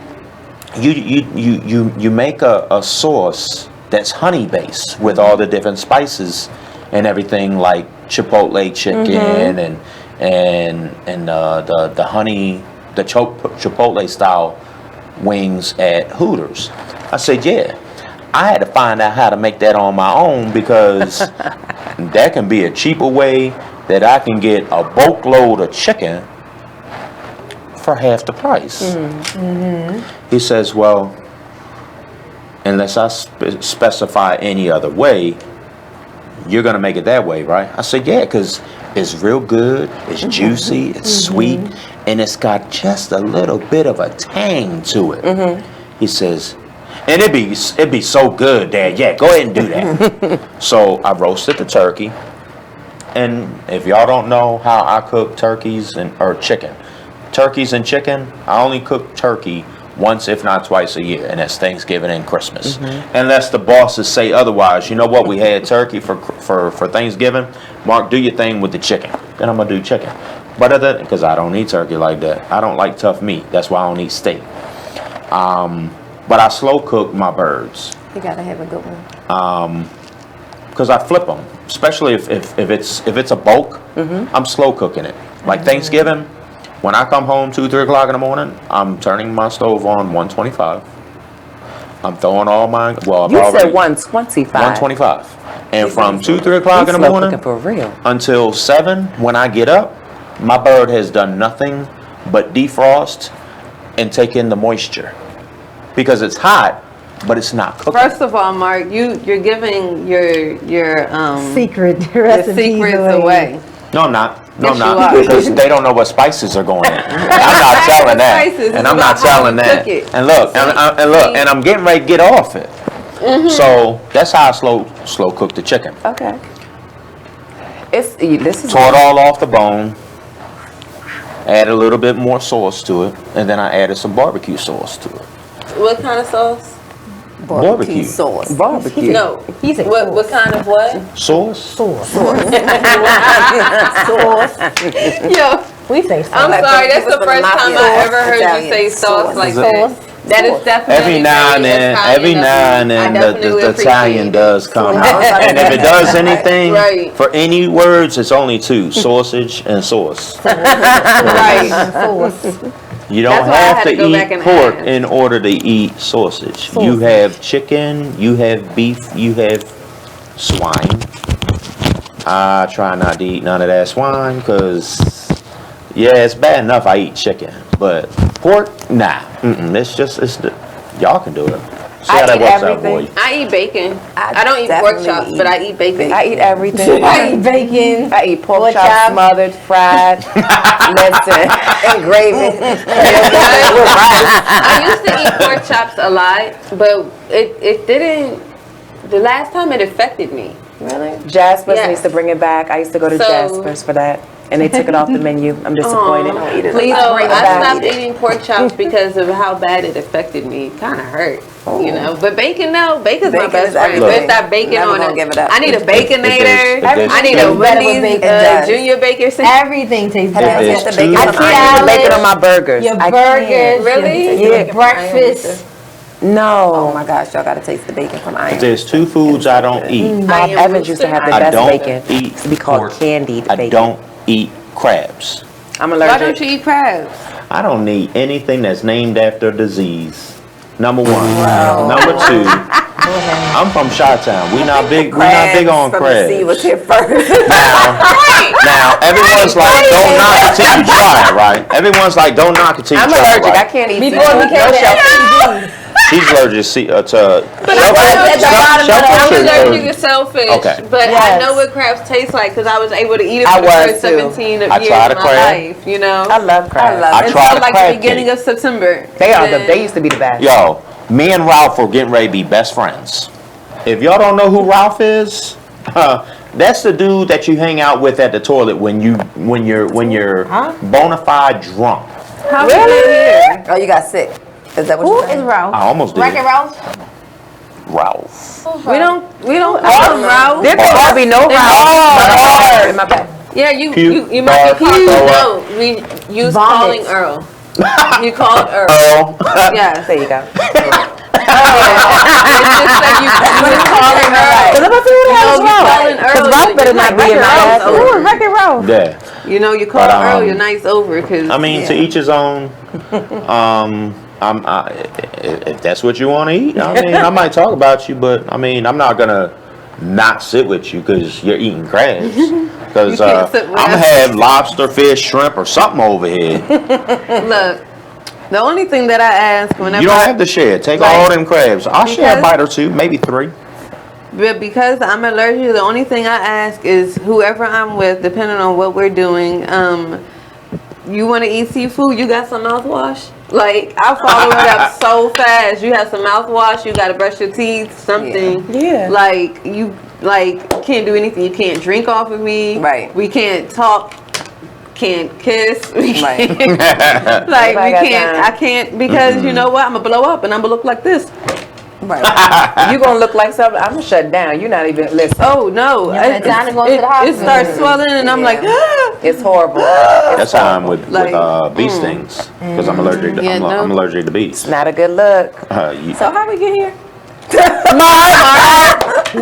you make a sauce that's honey based with all the different spices and everything, like chipotle chicken and the honey, the chipotle style wings at Hooters. I said, yeah. I had to find out how to make that on my own, because that can be a cheaper way that I can get a bulk load of chicken for half the price. He says, well, unless I specify any other way, you're gonna make it that way, right? I said, yeah, because it's real good, it's juicy, it's sweet, and it's got just a little bit of a tang to it. He says, and it'd be so good, Dad. Yeah, go ahead and do that. So I roasted the turkey, and if y'all don't know how I cook turkeys or chicken, I only cook turkey once, if not twice a year, and that's Thanksgiving and Christmas. Unless the bosses say otherwise. You know what? We had turkey for Thanksgiving. Mark, do your thing with the chicken. Then I'm gonna do chicken. But other than, because I don't eat turkey like that. I don't like tough meat. That's why I don't eat steak. But I slow cook my birds. You gotta have a good one. Because I flip them, especially if it's a bulk. I'm slow cooking it. Like Thanksgiving. When I come home 2-3 o'clock in the morning, I'm turning my stove on 125. I'm throwing all my, well, I've You already, said 125. 125. And from 2-3 o'clock in the morning for real. until 7, when I get up, my bird has done nothing but defrost and take in the moisture. Because it's hot, but it's not cooking. First of all, Mark, you're giving your secret secrets away. No, I'm not. No, Yes, I'm you not. are. Because they don't know what spices are going in. I'm not telling that. Spices. And I'm It's not about how telling you that. cook it. And look, and I'm getting ready to get off it. So that's how I slow cook the chicken. Okay. This is Tore it all off the bone. Add a little bit more sauce to it, and then I added some barbecue sauce to it. What kind of sauce? Barbecue sauce. Barbecue. No. What kind of what? Sauce. Sauce. Yo. We say sauce. I'm sorry, that's the first time I ever heard Italian. you say sauce like Sauce. that. That is definitely Every now and then, the Italian does come out. And if it does anything, Right. for any words, it's only 2: sausage and sauce. Right. You don't That's why I have had to to go back eat and pork ask. in order to eat sausage. You have chicken, you have beef, you have swine. I try not to eat none of that swine because, yeah, it's bad enough I eat chicken, but pork, nah. Y'all can do it. See how that works out for you. I eat bacon. I don't eat pork chops, but I eat bacon. I eat everything. I eat bacon. I eat pork chops, smothered, fried, listen, and gravy. I used to eat pork chops a lot, but it didn't. The last time it affected me. Really? Jasper's Yes. needs to bring it back. I used to go to So- Jasper's for that, and they took it off the menu. I'm disappointed. Please So bring it I back. stopped eating pork chops because of how bad it affected me. It kind of hurt, you know. But bacon, no, bacon's my Bacon best is friend. everything. Put that bacon Never on gonna it. give it up. I need a baconator. It does. I need a Wendy's bacon. Junior bacon. Everything tastes It better. is the too bacon I on can't eat bacon on my burgers. Your I burgers, can't. Really? your Yeah. breakfast. No. Oh my gosh, y'all gotta taste the bacon from Iron. There's 2 foods I don't eat. Bob Evans used to have the I best don't bacon. eat It used to be called pork. candied I bacon. don't eat crabs. I'm Why allergic. don't you eat crabs? I don't need anything that's named after a disease. Number 1. Number 2. I'm from Chi-Town. We not big on crabs. C was here first. Now everyone's like, don't knock it till you try it, right? Everyone's like, don't knock it till you I'm try it, allergic. I right? can't eat Before seafood. we became No that shellfish. She's allergic to shellfish. I'm allergic to shellfish, Okay. but I Yes. know what crabs taste like because I was able to eat it I for the was first too. 17 I years tried of a my crab. life, you know. I love crabs. I tried Until a like crab the beginning cake. of September. They are Then- they used to be the best. Yo, me and Ralph were getting ready to be best friends. If y'all don't know who Ralph is, that's the dude that you hang out with at the toilet when you're bona fide drunk. How we get here? Oh, you got sick. Is that what Who you're saying? is Ralph? I almost did. Wreck-It Ralph? Ralph. We don't call him Ralph. There can't be no Ralph. In my back. Yeah, you Puke, might be barf, calling. throw No, we use Vomit. calling Earl. You called Earl. Earl. Yes. There you go. It's just like you was calling Earl. Because I'm about to say, who the hell is Ralph? calling Earl. Because Ralph better not be in my ass. Ooh, Wreck-It Ralph. Yeah. You know, you call But, Earl, you're nice over. Cause, I mean, to each his own. If that's what you want to eat, I mean, I might talk about you, but I mean, I'm not gonna not sit with you because you're eating crabs. Because I'm gonna have lobster, fish, shrimp, or something over here. Look, the only thing that I ask whenever You don't have to share. Take all them crabs. I'll share a bite or two, maybe 3. But because I'm allergic, the only thing I ask is whoever I'm with, depending on what we're doing, you want to eat seafood, you got some mouthwash? Like, I follow it up so fast. You have some mouthwash, you got to brush your teeth, something. Yeah. Like, you can't do anything. You can't drink off of me. Right. We can't talk. Can't kiss. We can't, Right. like, we got can't. time. I can't because you know what? I'm going to blow up and I'm going to look like this. Right. You gonna look like something. I'm gonna shut down. You're not even listening. Oh no! It's time to go to the It hospital. starts swelling, and I'm like, It's horrible. That's how I'm with Like, bee stings because I'm allergic. To, Yeah, I'm allergic to bees. Not a good look. So how we get here?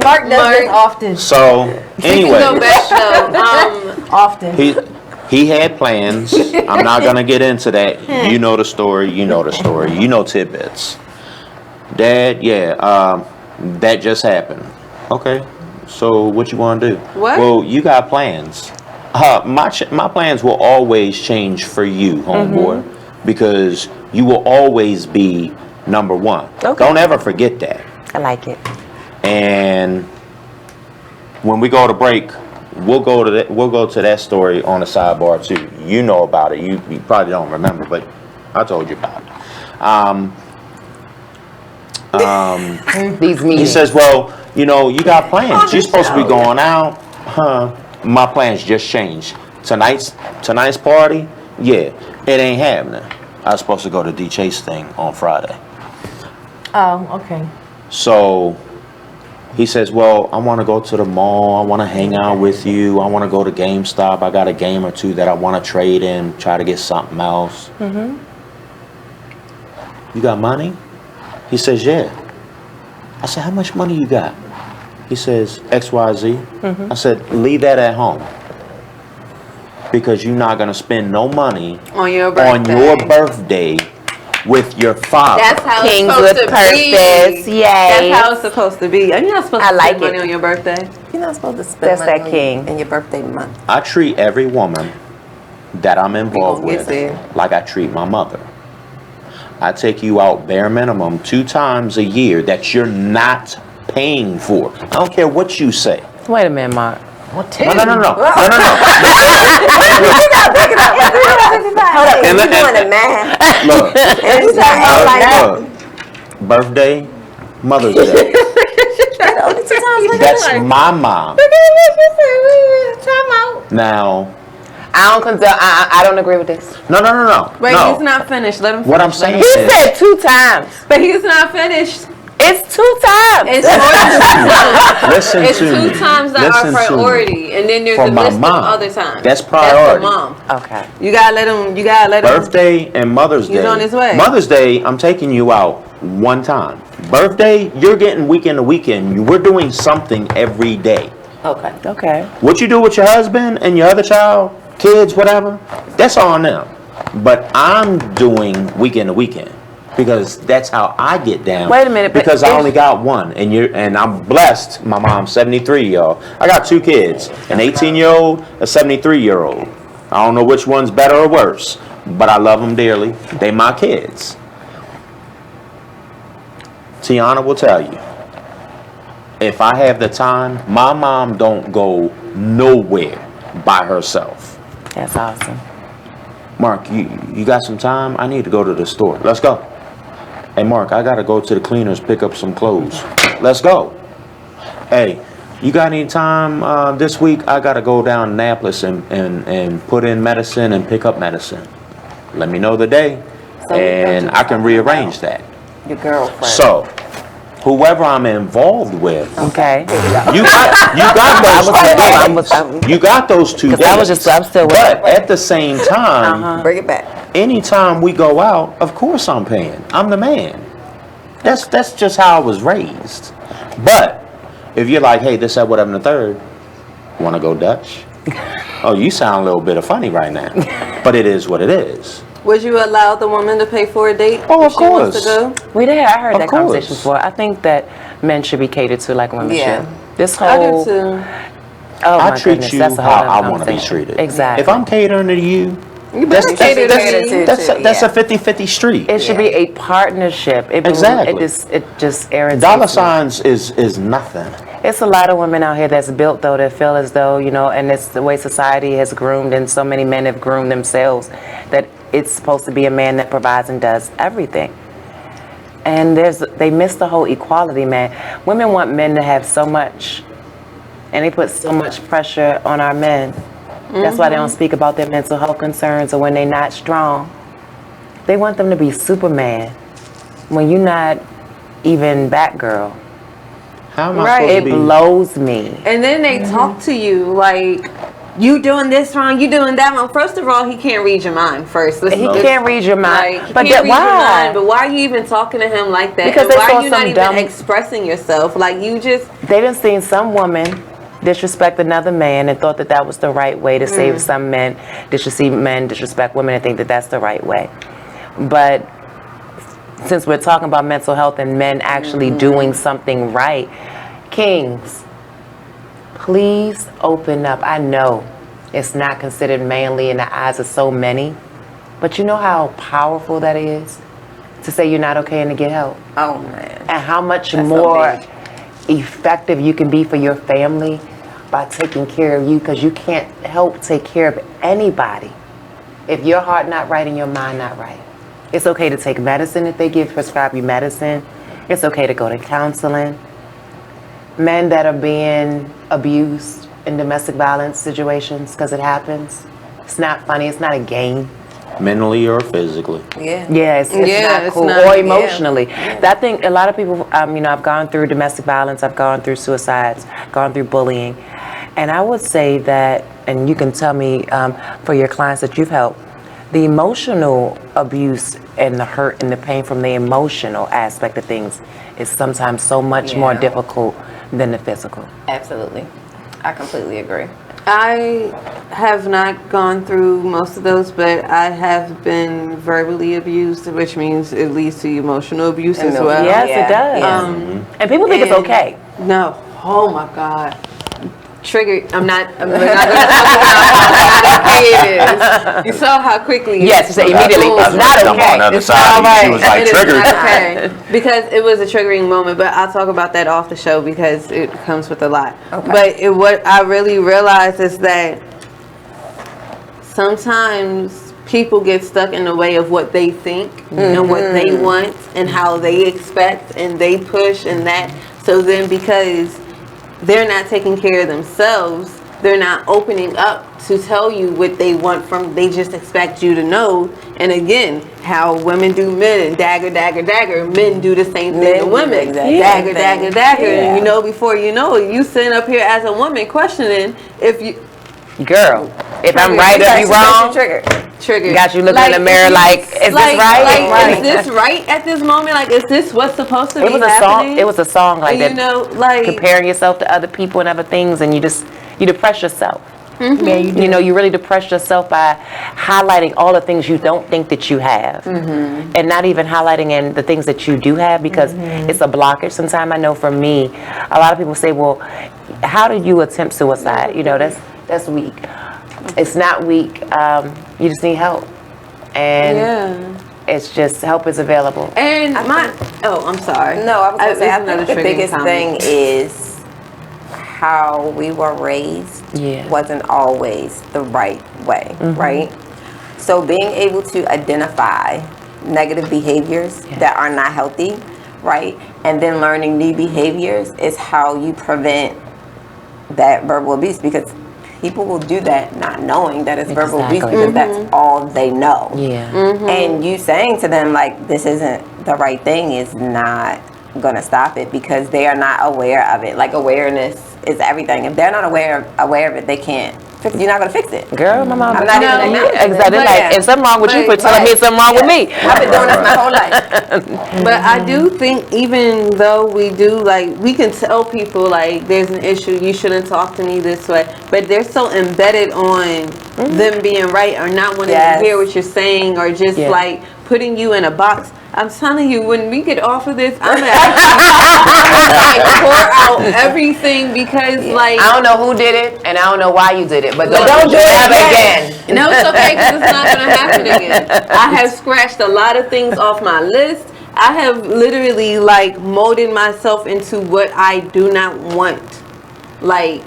Mark does this often. So go anyway, back though. Often. he had plans. I'm not gonna get into that. You know the story. You know the story. You know tidbits. Dad, that just happened. Okay, so what you want to do? What? Well, you got plans. My plans will always change for you, homeboy, because you will always be number one. Okay. Don't ever forget that. I like it. And when we go to break, we'll go to that story on the sidebar too. You know about it. You probably don't remember, but I told you about it. These He meetings. says, well, you got plans. You're supposed to be going out. My plans just changed. Tonight's party, it ain't happening. I was supposed to go to D Chase thing on Friday. Oh, okay. So he says, well, I want to go to the mall. I want to hang out with you. I want to go to GameStop. I got a game or two that I want to trade in, try to get something else. You got money? He says, yeah. I said, how much money you got? He says, XYZ. I said, leave that at home. Because you're not going to spend no money On your birthday with your father. That's how Kings it's supposed with to purpose, be. yay. That's how it's supposed to be. And you're not supposed I to like spend money it. on your birthday. You're not supposed to spend That's money that king. in your birthday month. I treat every woman that I'm involved gonna get with there. like I treat my mother. I take you out bare minimum 2 times a year that you're not paying for. I don't care what you say. Wait a minute, Mark. No. Hold up. And You look, doing the math. Look, Every time I like look, birthday, Mother's Day. That's only 2 times. That's my mom. Now, I don't agree with this. no. Wait, no. he's not finished. Let him finish. What I'm saying He is, said 2 times. But he's not finished. It's 2 times. It's more than listen It's to 2 me. times that Listen are to me. priority. And then there's For a my list of mom. other times. That's That's priority. for mom. Okay. You gotta let him. Birthday and Mother's Day. He's on his way. Mother's Day, I'm taking you out 1 time. Birthday, you're getting weekend to weekend. We're doing something every day. Okay. Okay. What you do with your husband and your other child, kids, whatever, that's on them. But I'm doing weekend to weekend because that's how I get down. Wait a minute, but because I if- only got one, and I'm blessed. My mom's 73, y'all. I got 2 kids, an 18-year-old, a 73-year-old. I don't know which one's better or worse, but I love them dearly. They my kids. Teyana will tell you, if I have the time, my mom don't go nowhere by herself. That's awesome. Mark, you got some time? I need to go to the store. Let's go. Hey, Mark, I got to go to the cleaners, pick up some clothes. Let's go. Hey, you got any time this week? I got to go down to Annapolis and put in medicine and pick up medicine. Let me know the day. and I can rearrange that. Your girlfriend. So, whoever I'm involved with, okay, you got those 2 days. I'm still with But at the same time, bring it back. Anytime we go out, of course I'm paying. I'm the man. That's just how I was raised. But if you're like, hey, this, that, whatever, and the third, want to go Dutch? Oh, you sound a little bit of funny right now. But it is what it is. Would you allow the woman to pay for a date? Oh, if of she wants to course. go? We did. I heard Of that course. conversation before. I think that men should be catered to like women Yeah. should. This I do whole. too. Oh I my treat goodness, you that's a how whole I nother want to be conversation. treated. Exactly. If I'm catering to you, You better cater to me. that's a 50-50 street. It should be a partnership. Exactly. It just irritates Dollar me. signs is nothing. It's a lot of women out here that's built though that feel as though, and it's the way society has groomed and so many men have groomed themselves that it's supposed to be a man that provides and does everything. And they miss the whole equality, man. Women want men to have so much, and they put so much pressure on our men. That's why they don't speak about their mental health concerns or when they're not strong. They want them to be Superman when you're not even Batgirl. How am I Right. supposed to It be? blows me. And then they talk to you like, you doing this wrong, you doing that wrong. First of all, he can't read your mind first. He can't read your mind. Like, But he can't read why? your mind, but why are you even talking to him like that? Because and they why saw are you not some even dumb- expressing yourself? Like, you just... They done seen some woman disrespect another man and thought that was the right way to save some men. Men disrespect women and think that that's the right way. But since we're talking about mental health and men actually doing something right, kings, please open up. I know it's not considered manly in the eyes of so many, but you know how powerful that is to say you're not okay and to get help. Oh man. And how much That's so more big. effective you can be for your family by taking care of you, because you can't help take care of anybody if your heart not right and your mind not right. It's okay to take medicine if they prescribe you medicine. It's okay to go to counseling. Men that are being abused in domestic violence situations, because it happens. It's not funny. It's not a game. Mentally or physically. Yeah, it's not cool. Or emotionally. I think a lot of people, I've gone through domestic violence, I've gone through suicides, gone through bullying. And I would say that, and you can tell me for your clients that you've helped, the emotional abuse and the hurt and the pain from the emotional aspect of things is sometimes so much more difficult than the physical. Absolutely. I completely agree. I have not gone through most of those, but I have been verbally abused, which means it leads to emotional abuse as well. Yes, it does. And people think it's okay. No. Oh my God. Triggered. I'm not going to talk about how it is. You saw how quickly. Yes, you said immediately. It's not okay. It's not right. She was like triggered. Okay. Because it was a triggering moment, but I'll talk about that off the show because it comes with a lot. Okay. But what I really realized is that sometimes people get stuck in the way of what they think and what they want and how they expect and they push and that. So then because they're not taking care of themselves, they're not opening up to tell you what they want from, they just expect you to know. And again, how women do men and dagger, dagger, dagger, men do the same thing to women. Dagger, dagger, dagger. And you know, before you know it, you sitting up here as a woman questioning if you... Girl, if I'm right or you wrong, trigger. Got you looking in the mirror like, is this right? Is this right at this moment? Like, is this what's supposed to be happening? It was a song like that. You know, like comparing yourself to other people and other things, and you depress yourself. Yeah, you really depress yourself by highlighting all the things you don't think that you have, and not even highlighting in the things that you do have, because it's a blockage. Sometimes I know for me, a lot of people say, well, how did you attempt suicide? You know, that's weak. It's not weak. You just need help, and it's just help is available. And I'm sorry. No, I was going to say, I think the triggering biggest comment. thing is how we were raised wasn't always the right way, right? So being able to identify negative behaviors that are not healthy, right? And then learning new behaviors is how you prevent that verbal abuse, because people will do that not knowing that it's verbal abuse Exactly. because that's all they know. Yeah. And you saying to them like this isn't the right thing is not gonna stop it because they are not aware of it. Like awareness is everything. If they're not aware of it, they can't fix it. You're not gonna fix it. Girl, my mom. I'm not even Exactly. Like, and something wrong with you for telling me something wrong with me. I've been doing this my whole life. But I do think even though we do, like, we can tell people, like, there's an issue, you shouldn't talk to me this way. But they're so embedded on them being right or not wanting to hear what you're saying or just, like, putting you in a box. I'm telling you, when we get off of this, I'm gonna like, pour out everything because, like, I don't know who did it, and I don't know why you did it, but don't do it again. No, it's okay because it's not gonna happen again. I have scratched a lot of things off my list. I have literally like molded myself into what I do not want, like,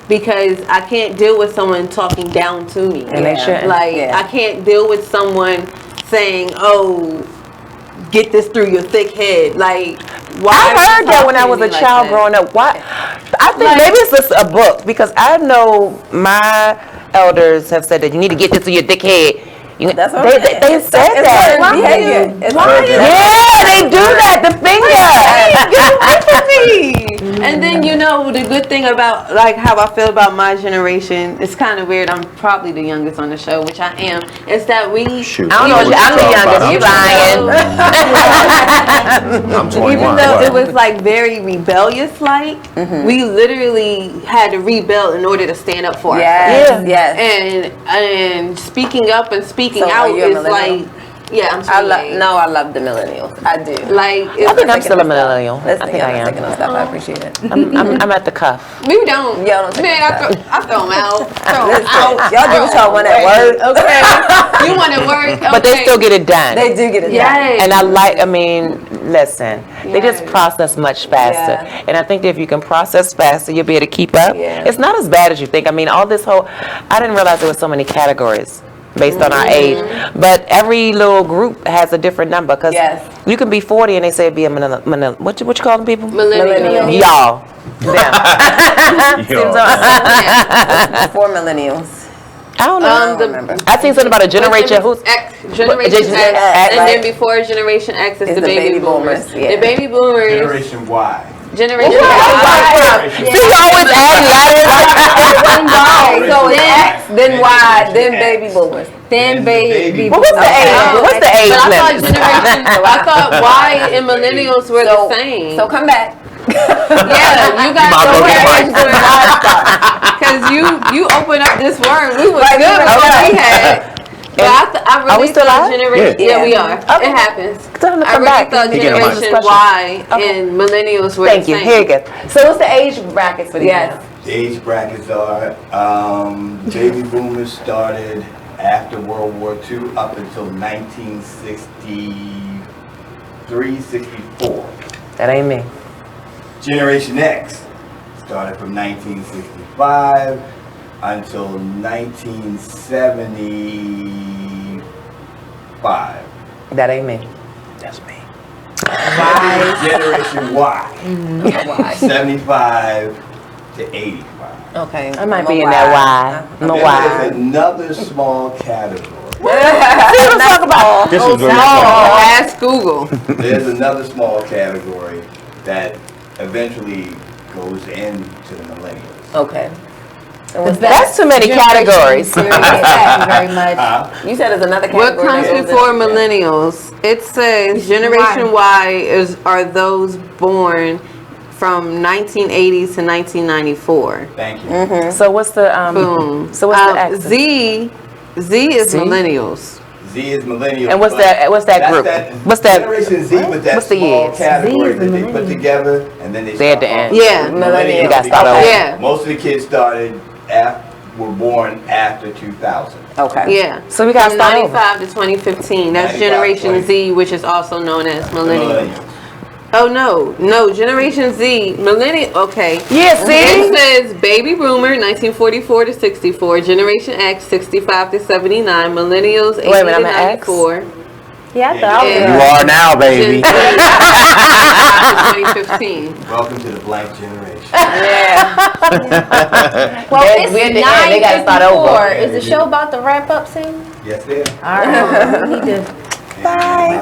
because I can't deal with someone talking down to me. And they shouldn't. Like, I can't deal with someone saying, "Oh, get this through your thick head." Like, why? I heard that when I was a child growing up. Why? I think maybe it's just a book because I know my elders have said that you need to get this through your thick head. That's what they said that. It's behavior. Yeah, they do that. The finger. Get away from me. And then, you know, the good thing about, like, how I feel about my generation, it's kind of weird. I'm probably the youngest on the show, which I am. Is that we... Shoot. I don't know. I'm the youngest. You lying. I'm 21. Even though it was, like, very rebellious, like, we literally had to rebel in order to stand up for ourselves. Yes. And speaking up and speaking So out are you a is millennial? like... Yeah, I'm I love the millennials. I do. Like, I think I'm still a millennial. I think I am. Taking on stuff. I appreciate it. I'm at the cuff. We don't. Y'all don't take Man, I throw them out. Y'all do what y'all want at work. Okay. You want at work. Okay. But they still get it done. They do get it done. Yes. And I mean, listen, they just process much faster. And I think that if you can process faster, you'll be able to keep up. It's not as bad as you think. I mean, all this whole, I didn't realize there were so many categories based on our age. But every little group has a different number. Because you can be 40 and they say be a what you call them people? Millennial. Y'all. Them. Before millennials. I don't know. I seen something about a generation who's Generation X, and then before Generation X is the baby boomers. The baby boomers. Generation Y. Generation Y. See, you always add letters. One Y. So it's X, then Y, then baby boomers. Then baby boomers. What's the age? What's the age limit? I thought Y and millennials were the same. So come back. Yeah, you got to because you open up this word. We was good with what we had. But I really Are we still thought live? generation. Yeah, we are. It happens. I really thought Generation Y and millennials were the Thank you. same. Here you go. So what's the age brackets for these? The age brackets are baby boomers started after World War II up until 1963, 64. That ain't me. Generation X started from 1965 until 1975. That ain't me. That's me. Generation Y. 75 to 85. Okay. I might be in that Y. I'm a Y. There's another small category. Let's talk about. This is Ask Google. There's another small category that eventually goes into the millennials. Okay. That's too many categories. Thank you very much. You said there's another category. What comes before millennials? It says Generation Y are those born from 1980 to 1994. Thank you. So what's the boom? So what's the axis? Z is millennials. Z is millennials. And what's that group? What's that? Generation Z with that What's the small years? category that they put together, and then they at the end. Yeah, millennials. You got to start over. Yeah. Most of the kids were born after 2000. Okay. Yeah. So we got to from start over. 95 to 2015. That's 95, Generation Z, which is also known as millennials. Millennials. Oh no, Generation Z, millennial. Okay. Yeah, see? It says baby boomer, 1944 to 64. Generation X, 65 to 79. Millennials, 80 Wait a minute, to I'm an X? 94. Yeah, I thought I was. You are now, baby. 2015. Welcome to the Black generation. Well, it's we're at the end. They gotta start over. 9:54. Is the show about to wrap up soon? Yes, they are. All right. We need to. Bye.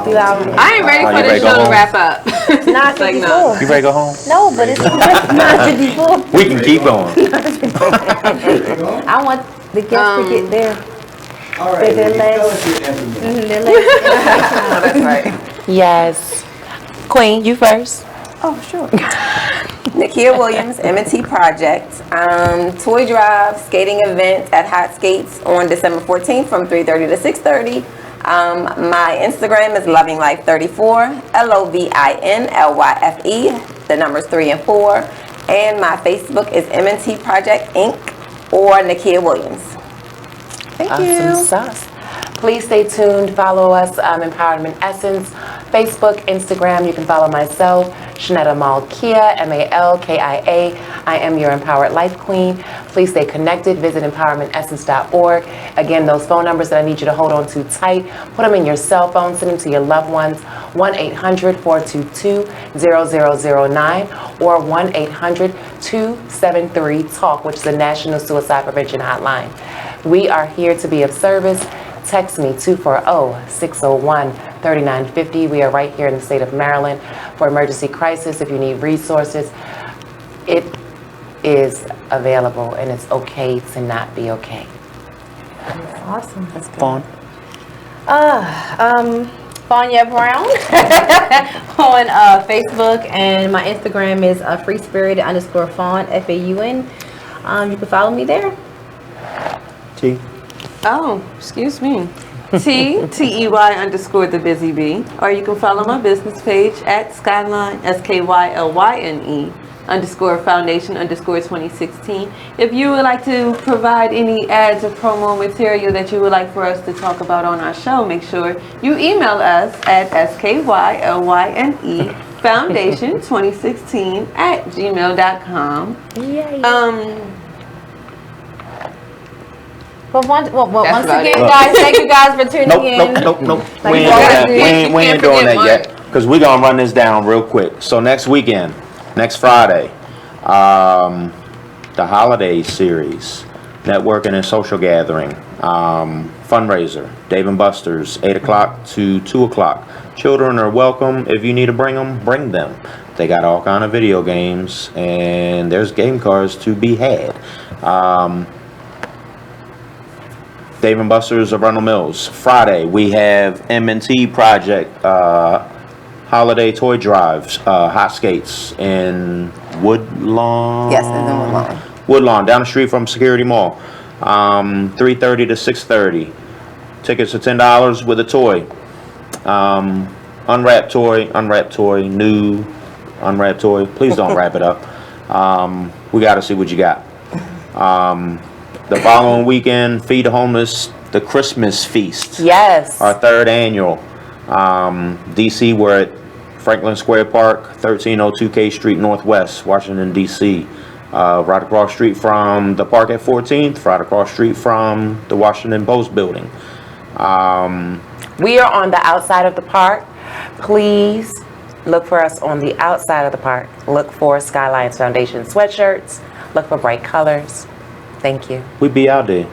I ain't ready for this show to wrap up. It's 9:54. You ready to go home? No, but it's 9:54. We can keep going. I want the guests to get there. All right, their tell last. us your information. Their last. That's right. Yes. Queen, you first. Oh, sure. Nakia Williams, M&T Project. Toy drive, skating event at Hot Skates on December 14th from 3:30 to 6:30. My Instagram is LovingLife34, LOVINLYFE. The numbers 3 and 4. And my Facebook is M&T Project Inc. or Nakia Williams. Thank you. Awesome sauce. Please stay tuned. Follow us, Empowerment Essence, Facebook, Instagram. You can follow myself, Shenetta Malkia, Malkia. I am your Empowered Life Queen. Please stay connected. Visit empowermentessence.org. Again, those phone numbers that I need you to hold on to tight. Put them in your cell phone. Send them to your loved ones. 1-800-422-0009 or 1-800-273-TALK, which is the National Suicide Prevention Hotline. We are here to be of service. Text me 240-601-3950. We are right here in the state of Maryland for emergency crisis. If you need resources, it is available, and it's okay to not be okay. Awesome. That's good. Fawn. Faunyette Brown on Facebook, and my Instagram is freespirit_fawn, FAUN. You can follow me there. T. Oh, excuse me. TEY_the Busy Bee. Or you can follow my business page at SkyLyne, SKYLYNE_foundation_2016. If you would like to provide any ads or promo material that you would like for us to talk about on our show, make sure you email us at SKYLYNE_foundation2016@gmail.com. But once again, guys, thank you guys for tuning in. Nope. We ain't doing that yet, because we're going to run this down real quick. So next weekend, next Friday, the holiday series, networking and social gathering, fundraiser, Dave & Buster's, 8 o'clock to 2 o'clock. Children are welcome. If you need to bring them, bring them. They got all kind of video games, and there's game cards to be had. Dave & Buster's of Arundel Mills. Friday, we have M&T Project holiday toy drives, hot skates in Woodlawn. Yes, it's in Woodlawn. Woodlawn, down the street from Security Mall. 3:30 to 6:30. Tickets are $10 with a toy. Unwrapped toy, new unwrapped toy. Please don't wrap it up. We got to see what you got. The following weekend, Feed the Homeless, the Christmas Feast. Yes. Our 3rd annual. DC, we're at Franklin Square Park, 1302 K Street Northwest, Washington, DC. Right across the street from the park at 14th, right across the street from the Washington Post building. We are on the outside of the park. Please look for us on the outside of the park. Look for SkyLyne Foundation sweatshirts. Look for bright colors. Thank you. We be out there.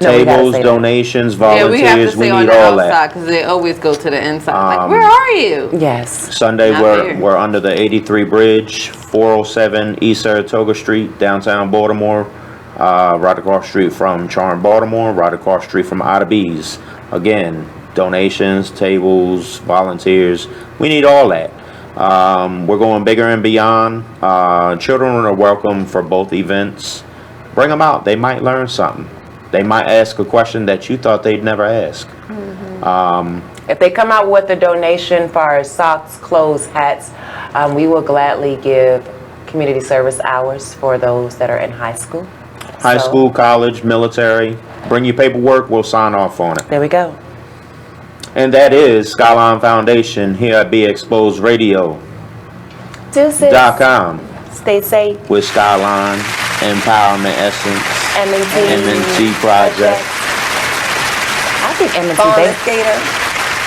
No, Tables, donations, volunteers, we have to stay on need the all outside that. because they always go to the inside. Like, where are you? Yes. Sunday, Not we're under the 83 Bridge, 407 East Saratoga Street, downtown Baltimore, right across the street from Charm Baltimore, right across the street from Ida B's. Again, donations, tables, volunteers, we need all that. We're going bigger and beyond. Children are welcome for both events. Bring them out. They might learn something. They might ask a question that you thought they'd never ask. If they come out with a donation for our socks, clothes, hats, we will gladly give community service hours for those that are in high school. High school, college, military. Bring your paperwork. We'll sign off on it. There we go. And that is SkyLyne Foundation here at Be Exposed Radio. .com. Stay safe. With SkyLyne, Empowerment Essence, M&T Project. I think M&T Fawn Skater.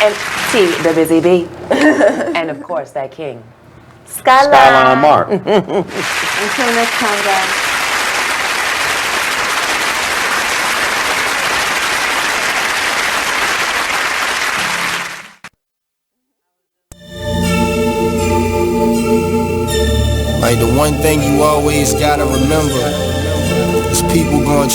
And T, the busy bee. And of course, that king. SkyLyne Mark. Until next time, guys. Like the one thing you always gotta remember is people gonna try